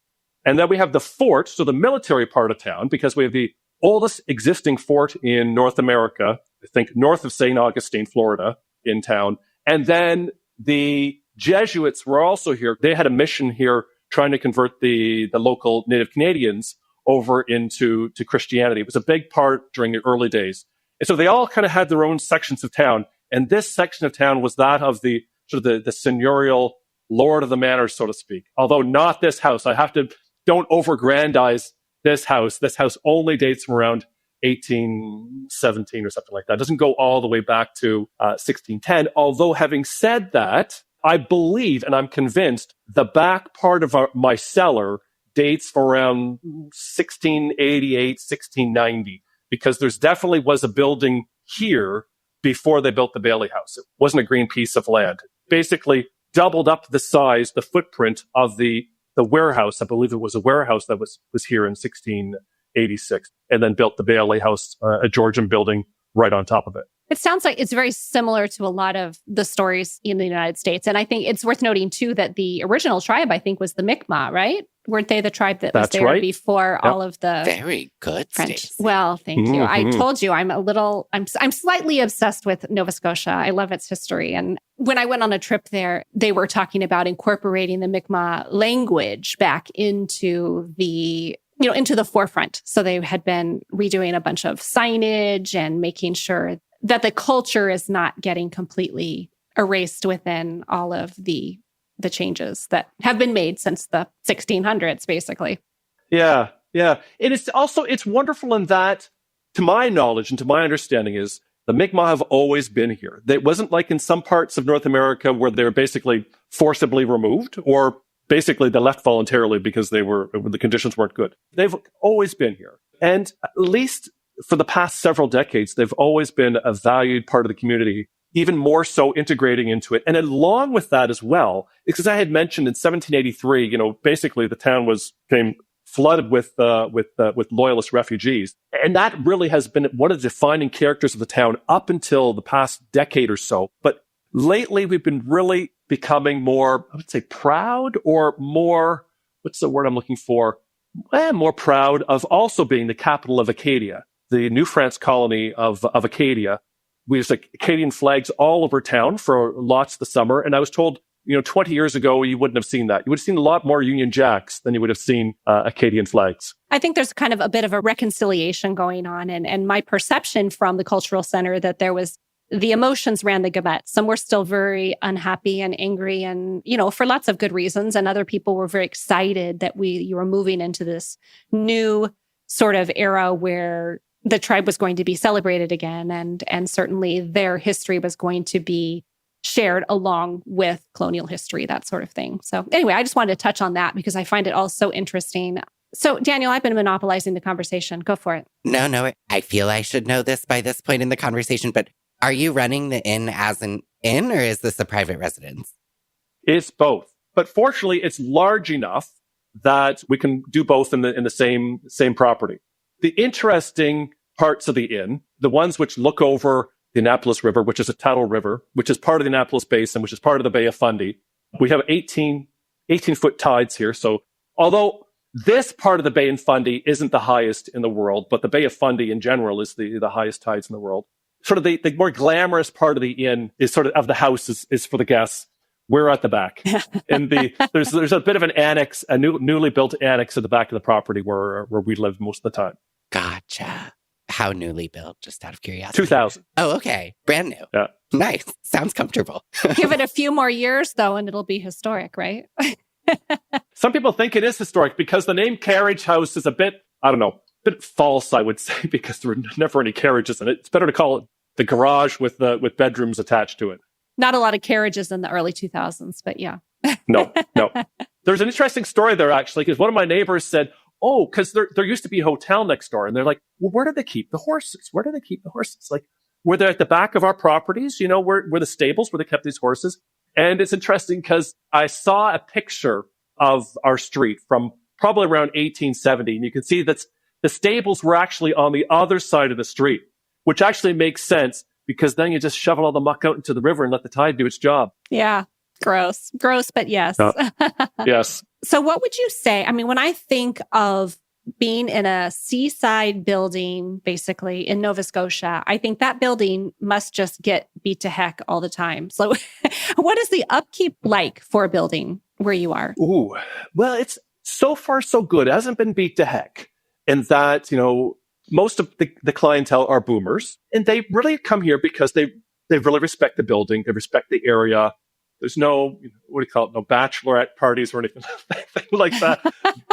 And then we have the fort, so the military part of town, because we have the oldest existing fort in North America, I think north of St. Augustine, Florida, in town. And then the Jesuits were also here. They had a mission here trying to convert the local Native Canadians over into Christianity. It was a big part during the early days. And so they all kind of had their own sections of town. And this section of town was that of the sort of the seigneurial lord of the manor, so to speak. Although not this house. Don't overgrandize this house. This house only dates from around 1817 or something like that. It doesn't go all the way back to 1610. Although having said that, I believe, and I'm convinced, the back part of my cellar dates from around 1688, 1690, because there's definitely was a building here before they built the Bailey House. It wasn't a green piece of land. Basically doubled up the size, the footprint of the warehouse. I believe it was a warehouse that was here in 1686, and then built the Bailey House, a Georgian building right on top of it. It sounds like it's very similar to a lot of the stories in the United States. And I think it's worth noting, too, that the original tribe, I think, was the Mi'kmaq, right? Weren't they the tribe that was there before all of the Very good, French? Stacy. Well, thank you. I told you I'm slightly obsessed with Nova Scotia. I love its history. And when I went on a trip there, they were talking about incorporating the Mi'kmaq language back into the forefront. So they had been redoing a bunch of signage and making sure that the culture is not getting completely erased within all of the changes that have been made since the 1600s, basically. Yeah. It's wonderful in that, to my knowledge and to my understanding, is the Mi'kmaq have always been here. It wasn't like in some parts of North America where they were basically forcibly removed, or basically they left voluntarily because the conditions weren't good. They've always been here. And at least for the past several decades, they've always been a valued part of the community, even more so integrating into it. And along with that as well, because I had mentioned in 1783, basically the town came flooded with loyalist refugees. And that really has been one of the defining characters of the town up until the past decade or so. But lately we've been really becoming more, I would say, proud, or more, what's the word I'm looking for? More proud of also being the capital of Acadia, the New France colony of Acadia. We have Acadian flags all over town for lots of the summer. And I was told, 20 years ago, you wouldn't have seen that. You would have seen a lot more Union Jacks than you would have seen Acadian flags. I think there's kind of a bit of a reconciliation going on. And my perception from the cultural center that there was the emotions ran the gamut. Some were still very unhappy and angry and, for lots of good reasons. And other people were very excited that you were moving into this new sort of era where the tribe was going to be celebrated again. And certainly their history was going to be shared along with colonial history, that sort of thing. So anyway, I just wanted to touch on that because I find it all so interesting. So Daniel, I've been monopolizing the conversation. Go for it. No, I feel I should know this by this point in the conversation, but are you running the inn as an inn or is this a private residence? It's both. But fortunately, it's large enough that we can do both in the same property. The interesting parts of the inn, the ones which look over the Annapolis River, which is a tidal river, which is part of the Annapolis Basin, which is part of the Bay of Fundy. We have 18-foot tides here. So although this part of the Bay of Fundy isn't the highest in the world, but the Bay of Fundy in general is the highest tides in the world. Sort of the more glamorous part of the inn is sort of the house is for the guests. We're at the back. And there's a bit of an annex, a newly built annex at the back of the property where we live most of the time. Gotcha. How newly built, just out of curiosity? 2000. Oh, okay. Brand new. Yeah. Nice. Sounds comfortable. Give it a few more years, though, and it'll be historic, right? Some people think it is historic because the name Carriage House is a bit false, I would say, because there were never any carriages in it. It's better to call it the garage with bedrooms attached to it. Not a lot of carriages in the early 2000s, but yeah. No. There's an interesting story there, actually, because one of my neighbors said, oh, because there used to be a hotel next door. And they're like, well, where do they keep the horses? Where do they keep the horses? Like, were they at the back of our properties? Where the stables where they kept these horses? And it's interesting because I saw a picture of our street from probably around 1870. And you can see that the stables were actually on the other side of the street, which actually makes sense because then you just shovel all the muck out into the river and let the tide do its job. Yeah. Gross, but yes. Yes. So what would you say? I mean, when I think of being in a seaside building, basically in Nova Scotia, I think that building must just get beat to heck all the time. So what is the upkeep like for a building where you are? Ooh, well, it's so far so good. It hasn't been beat to heck in that, most of the clientele are boomers and they really come here because they really respect the building. They respect the area. There's no, no bachelorette parties or anything like that,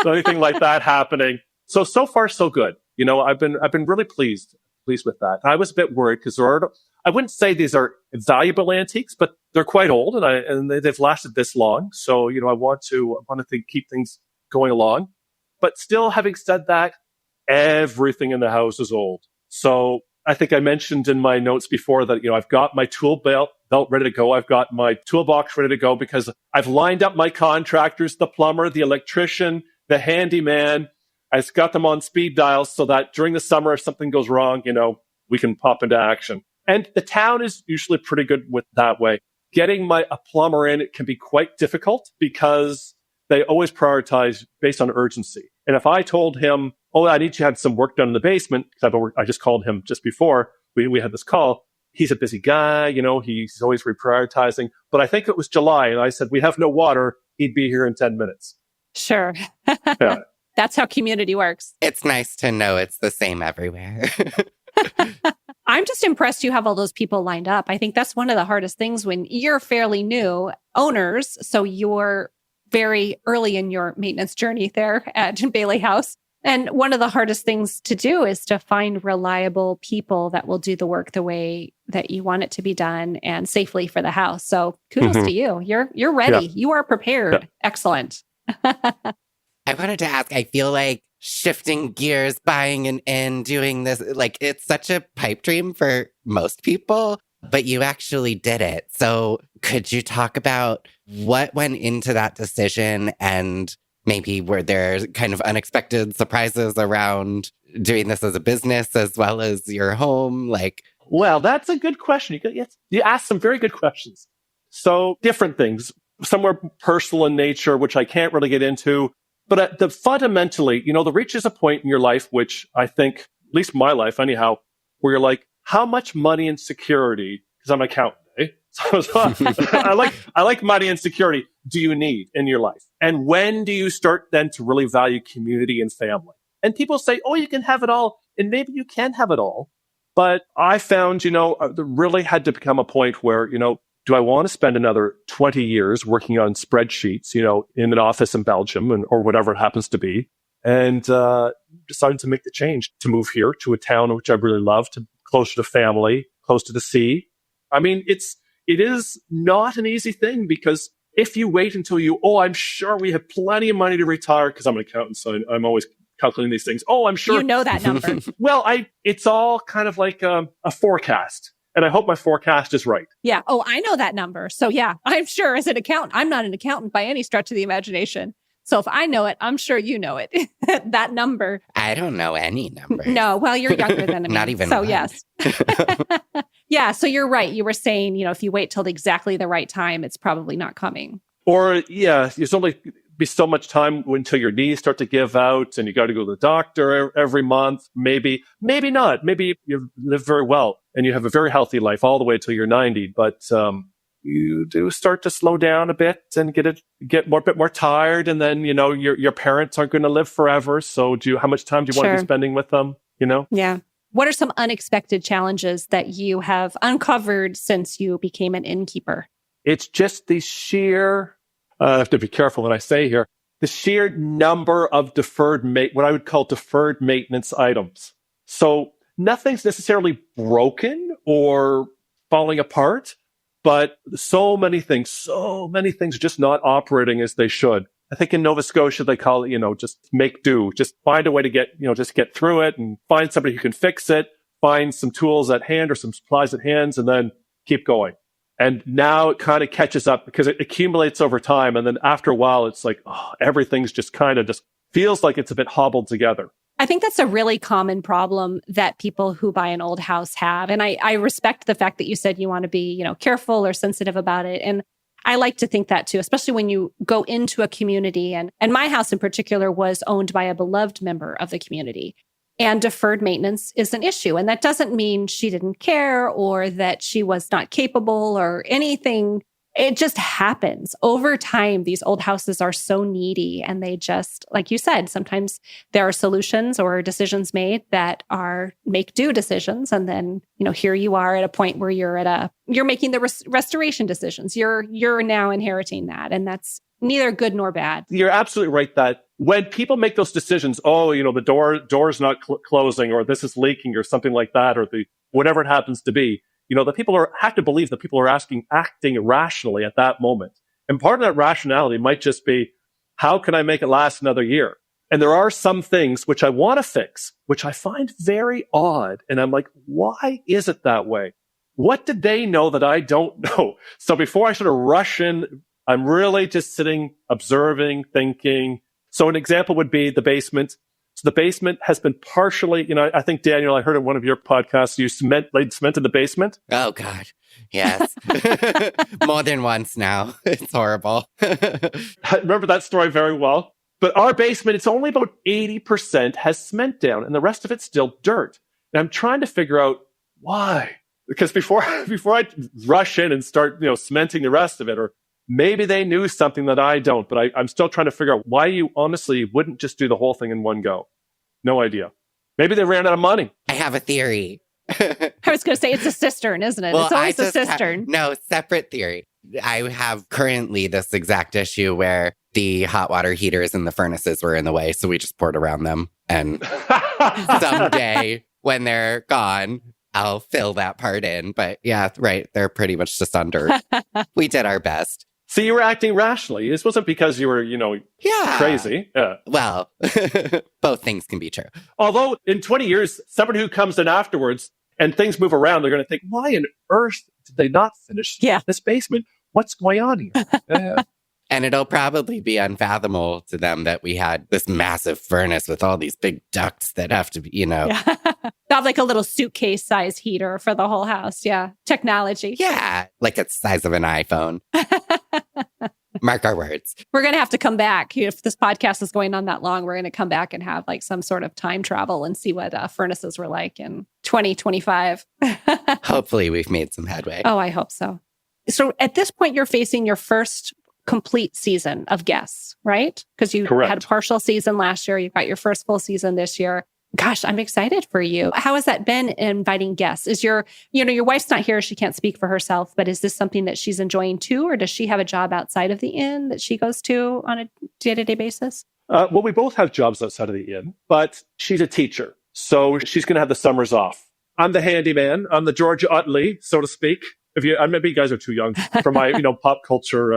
anything like that happening. So far, so good. I've been really pleased with that. I was a bit worried because I wouldn't say these are valuable antiques, but they're quite old and they've lasted this long. So, I want to keep things going along, but still having said that, everything in the house is old. So I think I mentioned in my notes before that, I've got my tool belt ready to go. I've got my toolbox ready to go because I've lined up my contractors, the plumber, the electrician, the handyman. I've got them on speed dials so that during the summer, if something goes wrong, we can pop into action. And the town is usually pretty good with that way. Getting a plumber in, it can be quite difficult because they always prioritize based on urgency. And if I told him, oh, I need you to have some work done in the basement, because I just called him just before we had this call. He's a busy guy, he's always reprioritizing. But I think it was July, and I said, we have no water. He'd be here in 10 minutes. Sure. Yeah. That's how community works. It's nice to know it's the same everywhere. I'm just impressed you have all those people lined up. I think that's one of the hardest things when you're fairly new owners. So you're very early in your maintenance journey there at Bailey House. And one of the hardest things to do is to find reliable people that will do the work the way that you want it to be done and safely for the house. So kudos to you. You're ready. Yeah. You are prepared. Yeah. Excellent. I wanted to ask, I feel like shifting gears, buying an inn, doing this, like it's such a pipe dream for most people, but you actually did it. So could you talk about what went into that decision and maybe were there kind of unexpected surprises around doing this as a business as well as your home? Well, that's a good question. You asked some very good questions. So different things, some were personal in nature, which I can't really get into. But fundamentally, there reaches a point in your life, which I think, at least my life anyhow, where you're like, how much money and security, because I'm an accountant, eh? So I like money and security, do you need in your life? And when do you start then to really value community and family? And people say, oh, you can have it all. And maybe you can have it all. But I found, there really had to become a point where, do I want to spend another 20 years working on spreadsheets, in an office in Belgium or whatever it happens to be? And decided to make the change to move here to a town which I really love, to closer to family, close to the sea. I mean, it is not an easy thing, because if you wait until I'm sure we have plenty of money to retire, because I'm an accountant, so I'm always calculating these things. Oh, I'm sure. You know that number. Well, it's all kind of like a forecast. And I hope my forecast is right. Yeah. Oh, I know that number. So yeah, I'm sure as an accountant, I'm not an accountant by any stretch of the imagination. So if I know it, I'm sure you know it. That number. I don't know any number. No, well, you're younger than me. Not even so one. Yes. Yeah. So you're right. You were saying, if you wait till exactly the right time, it's probably not coming. Or there's only be so much time until your knees start to give out and you got to go to the doctor every month. Maybe not. Maybe you live very well and you have a very healthy life all the way till you're 90. But you do start to slow down a bit and get a bit more tired. And then, your parents aren't going to live forever. So how much time do you want to be spending with them? Yeah. What are some unexpected challenges that you have uncovered since you became an innkeeper? It's just the sheer, I have to be careful when I say here, the sheer number of what I would call deferred maintenance items. So nothing's necessarily broken or falling apart, but so many things are just not operating as they should. I think in Nova Scotia, they call it, just make do. Just find a way to just get through it and find somebody who can fix it, find some tools at hand or some supplies at hand, and then keep going. And now it kind of catches up because it accumulates over time. And then after a while, it's like, everything's just kind of just feels like it's a bit hobbled together. I think that's a really common problem that people who buy an old house have. And I respect the fact that you said you want to be, careful or sensitive about it. And I like to think that too, especially when you go into a community. And my house in particular was owned by a beloved member of the community. And deferred maintenance is an issue. And that doesn't mean she didn't care or that she was not capable or anything. It just happens. Over time, these old houses are so needy, and they just, like you said, sometimes there are solutions or decisions made that are make-do decisions. And then, here you are at a point where you're making the restoration decisions. You're now inheriting that. And that's neither good nor bad. You're absolutely right that when people make those decisions, the door's not closing, or this is leaking, or something like that, or whatever it happens to be, the people have to believe that people are acting rationally at that moment. And part of that rationality might just be, how can I make it last another year? And there are some things which I want to fix, which I find very odd. And I'm like, why is it that way? What did they know that I don't know? So before I sort of rush in, I'm really just sitting, observing, thinking. So an example would be the basement. So the basement has been partially, I think, Daniel, I heard in one of your podcasts, you laid cement in the basement. Oh, God. Yes. More than once now. It's horrible. I remember that story very well. But our basement, it's only about 80% has cement down, and the rest of it's still dirt. And I'm trying to figure out why. Because before I rush in and start, cementing the rest of it, or maybe they knew something that I don't, but I'm still trying to figure out why you honestly wouldn't just do the whole thing in one go. No idea. Maybe they ran out of money. I have a theory. I was going to say it's a cistern, isn't it? Well, it's always a cistern. No, separate theory. I have currently this exact issue where the hot water heaters and the furnaces were in the way, so we just poured around them. And someday when they're gone, I'll fill that part in. But yeah, right. They're pretty much just under. We did our best. So you were acting rationally. This wasn't because you were, crazy. Yeah. Well, both things can be true. Although in 20 years, somebody who comes in afterwards and things move around, they're going to think, why on earth did they not finish this basement? What's going on here? And it'll probably be unfathomable to them that we had this massive furnace with all these big ducts that have to be, Yeah. They have like a little suitcase size heater for the whole house. Yeah. Technology. Yeah. Like it's the size of an iPhone. Mark our words. We're going to have to come back. If this podcast is going on that long, we're going to come back and have like some sort of time travel and see what furnaces were like in 2025. Hopefully we've made some headway. Oh, I hope so. So at this point, you're facing your first complete season of guests, right? Because you had a partial season last year. You've got your first full season this year. Gosh, I'm excited for you. How has that been inviting guests? Is your wife's not here. She can't speak for herself, but is this something that she's enjoying too? Or does she have a job outside of the inn that she goes to on a day-to-day basis? Well, we both have jobs outside of the inn, but she's a teacher. So she's going to have the summers off. I'm the handyman. I'm the George Utley, so to speak. Maybe you guys are too young for my, pop culture,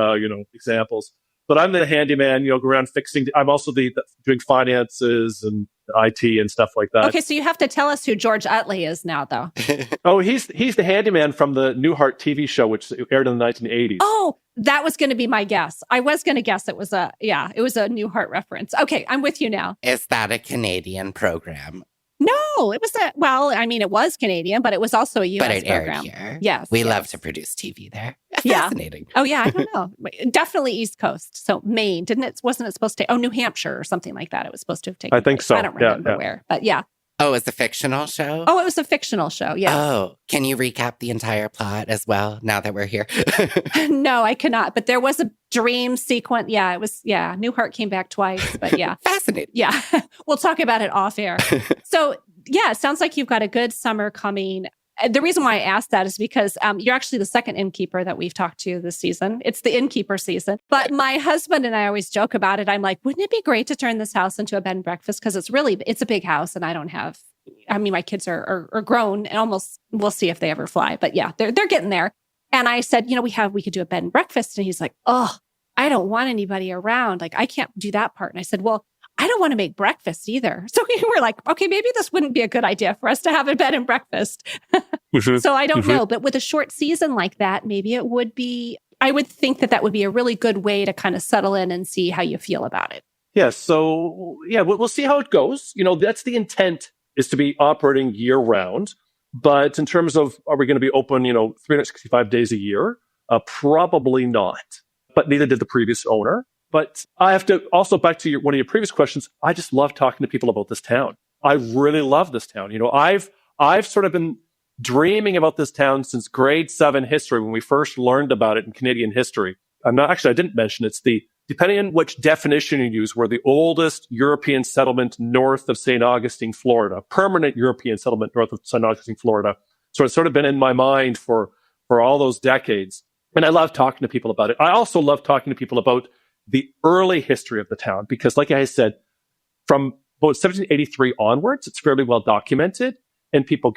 examples. But I'm the handyman, go around fixing. I'm also doing finances and IT and stuff like that. Okay, so you have to tell us who George Utley is now, though. Oh, he's the handyman from the Newhart TV show, which aired in the 1980s. Oh, that was going to be my guess. I was going to guess it was a Newhart reference. Okay, I'm with you now. Is that a Canadian program? No, it was it was Canadian, but it was also a U.S. But it program. aired here. Yes. We love to produce TV there. Yeah. Fascinating. Oh, yeah, I don't know. Definitely East Coast. So Maine, wasn't it supposed to, New Hampshire or something like that. It was supposed to have taken I think place. so. I don't remember where, but yeah. Oh, it's a fictional show? Oh, it was a fictional show, yeah. Oh, can you recap the entire plot as well, now that we're here? No, I cannot. But there was a dream sequence. Yeah, it was, Newhart came back twice, but yeah. Fascinating. Yeah, we'll talk about it off air. So, yeah, it sounds like you've got a good summer coming. The reason why I asked that is because you're actually the second innkeeper that we've talked to this season. It's the innkeeper season. But my husband and I always joke about it. I'm like, wouldn't it be great to turn this house into a bed and breakfast? Because it's a big house and I don't have, my kids are grown and almost, we'll see if they ever fly. But yeah, they're getting there. And I said, we could do a bed and breakfast. And he's like, oh, I don't want anybody around. Like, I can't do that part. And I said, well, I don't want to make breakfast either. So we were like, okay, maybe this wouldn't be a good idea for us to have a bed and breakfast. So I don't know. But with a short season like that, maybe it would be, I would think that would be a really good way to kind of settle in and see how you feel about it. Yeah. So, we'll see how it goes. That's the intent, is to be operating year round. But in terms of, are we going to be open, 365 days a year? Probably not. But neither did the previous owner. But I have to also, back to one of your previous questions, I just love talking to people about this town. I really love this town. I've sort of been dreaming about this town since grade 7 history, when we first learned about it in Canadian history. I didn't mention it's depending on which definition you use, we're the oldest European settlement north of St. Augustine, Florida, permanent European settlement north of St. Augustine, Florida. So it's sort of been in my mind for all those decades. And I love talking to people about it. I also love talking to people about the early history of the town, because like I said, from about 1783 onwards, it's fairly well documented, and people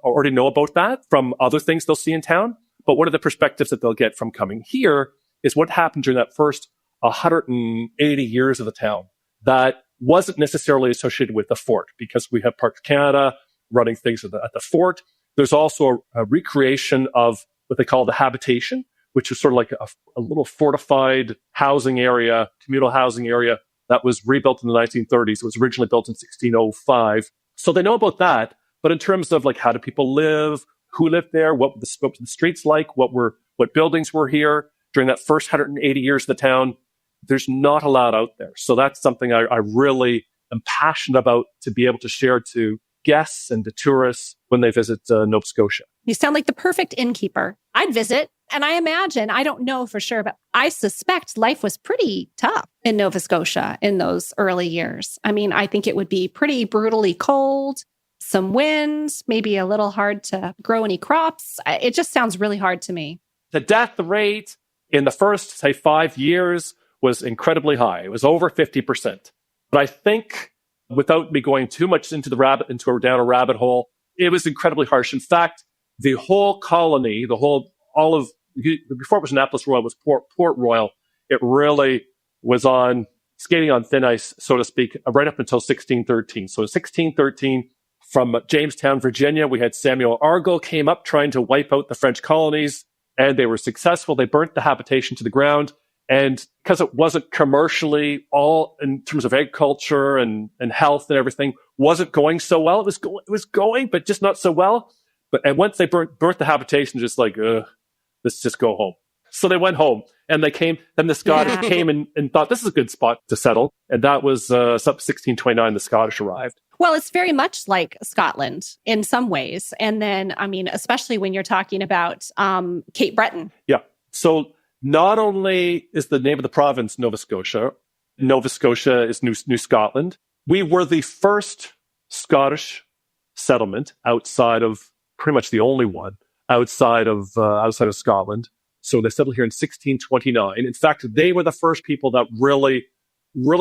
already know about that from other things they'll see in town. But one of the perspectives that they'll get from coming here is what happened during that first 180 years of the town that wasn't necessarily associated with the fort, because we have Parks Canada running things at the fort. There's also a recreation of what they call the habitation, which is sort of like a little fortified housing area, communal housing area that was rebuilt in the 1930s. It was originally built in 1605. So they know about that. But in terms of like, how do people live, who lived there, what were the streets like, what buildings were here during that first 180 years of the town, there's not a lot out there. So that's something I really am passionate about, to be able to share to guests and to tourists when they visit Nova Scotia. You sound like the perfect innkeeper. I'd visit. And I imagine, I don't know for sure, but I suspect life was pretty tough in Nova Scotia in those early years. I think it would be pretty brutally cold, some winds, maybe a little hard to grow any crops. It just sounds really hard to me. The death rate in the first, say, 5 years was incredibly high. It was over 50%. But I think, without me going too much down a rabbit hole, it was incredibly harsh. In fact, the whole colony, before it was Annapolis Royal, it was Port Royal. It really was skating on thin ice, so to speak, right up until 1613. So in 1613, from Jamestown, Virginia, we had Samuel Argall came up trying to wipe out the French colonies, and they were successful. They burnt the habitation to the ground. And because it wasn't commercially, all in terms of agriculture and health and everything, wasn't going so well. It was going, but just not so well. And once they burnt the habitation, just like, let's just go home. So they went home, and then the Scottish came and thought, this is a good spot to settle. And that was 1629, the Scottish arrived. Well, it's very much like Scotland in some ways. And then, especially when you're talking about Cape Breton. Yeah. So not only is the name of the province Nova Scotia is New Scotland. We were the first Scottish settlement outside of, pretty much the only one outside of Scotland. So they settled here in 1629. In fact, they were the first people that really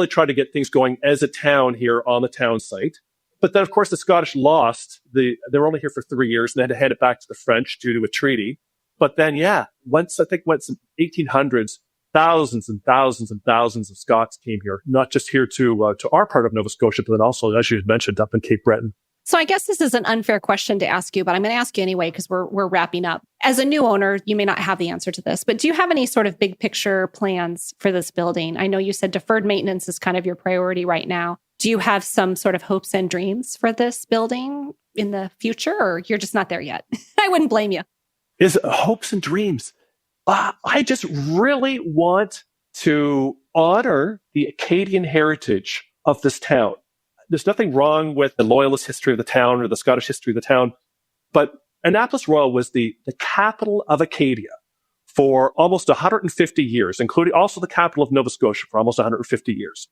tried to get things going as a town here on the town site. But then, of course, the Scottish lost. They were only here for 3 years and they had to hand it back to the French due to a treaty. But then, once in 1800s, thousands and thousands and thousands of Scots came here, not just here to our part of Nova Scotia, but then also, as you mentioned, up in Cape Breton. So I guess this is an unfair question to ask you, but I'm going to ask you anyway because we're wrapping up. As a new owner, you may not have the answer to this, but do you have any sort of big picture plans for this building? I know you said deferred maintenance is kind of your priority right now. Do you have some sort of hopes and dreams for this building in the future, or you're just not there yet? I wouldn't blame you. Is hopes and dreams. I just really want to honor the Acadian heritage of this town. There's nothing wrong with the Loyalist history of the town or the Scottish history of the town, but Annapolis Royal was the capital of Acadia for almost 150 years, including also the capital of Nova Scotia for almost 150 years.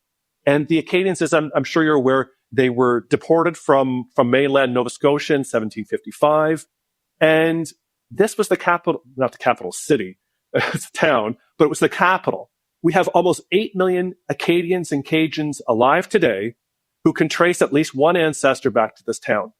And the Acadians, as I'm sure you're aware, they were deported from mainland Nova Scotia in 1755. And this was the capital, not the capital city, it's a town, but it was the capital. We have almost 8 million Acadians and Cajuns alive today who can trace at least one ancestor back to this town.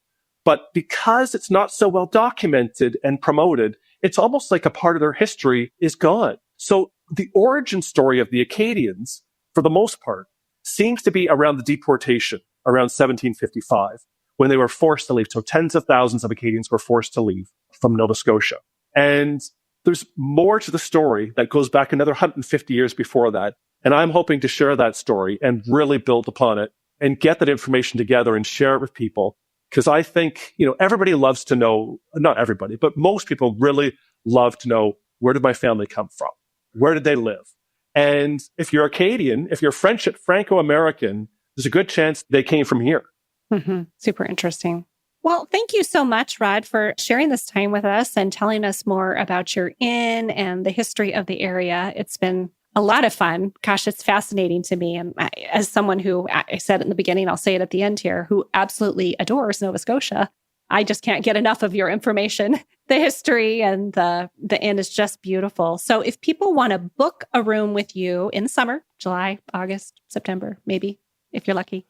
But because it's not so well documented and promoted, it's almost like a part of their history is gone. So the origin story of the Acadians, for the most part, seems to be around the deportation, around 1755, when they were forced to leave. So tens of thousands of Acadians were forced to leave from Nova Scotia. And there's more to the story that goes back another 150 years before that. And I'm hoping to share that story and really build upon it and get that information together and share it with people. Because I think, everybody loves to know, not everybody, but most people really love to know, where did my family come from? Where did they live? And if you're Acadian, if you're Franco-American, there's a good chance they came from here. Mm-hmm. Super interesting. Well, thank you so much, Rod, for sharing this time with us and telling us more about your inn and the history of the area. It's been a lot of fun. Gosh, it's fascinating to me. And as someone who, I said it in the beginning, I'll say it at the end here, who absolutely adores Nova Scotia, I just can't get enough of your information. The history and the inn is just beautiful. So if people want to book a room with you in the summer, July, August, September, maybe, if you're lucky.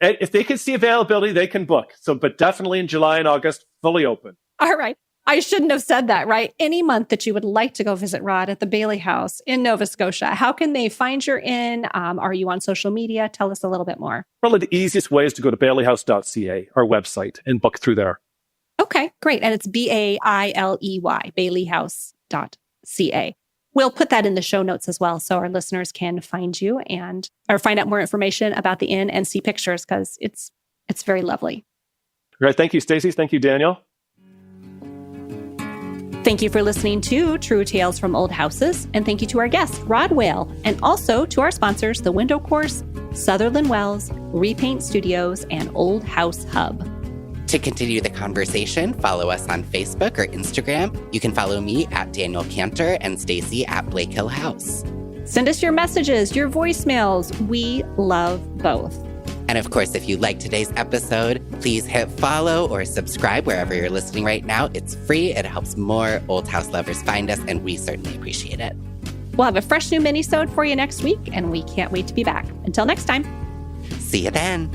If they can see availability, they can book. But definitely in July and August, fully open. All right. I shouldn't have said that, right? Any month that you would like to go visit Rod at the Bailey House in Nova Scotia, how can they find your inn? Are you on social media? Tell us a little bit more. Probably the easiest way is to go to baileyhouse.ca, our website, and book through there. Okay, great. And it's Bailey, baileyhouse.ca. We'll put that in the show notes as well, so our listeners can find you or find out more information about the inn and see pictures, because it's very lovely. Great. Thank you, Stacy. Thank you, Daniel. Thank you for listening to True Tales from Old Houses, and thank you to our guest, Rod Whale, and also to our sponsors, The Window Course, Sutherland Wells, Repaint Studios, and Old House Hub. To continue the conversation, follow us on Facebook or Instagram. You can follow me at Daniel Cantor and Stacy at Blake Hill House. Send us your messages, your voicemails. We love both. And of course, if you like today's episode, please hit follow or subscribe wherever you're listening right now. It's free. It helps more old house lovers find us, and we certainly appreciate it. We'll have a fresh new mini-sode for you next week, and we can't wait to be back. Until next time. See you then.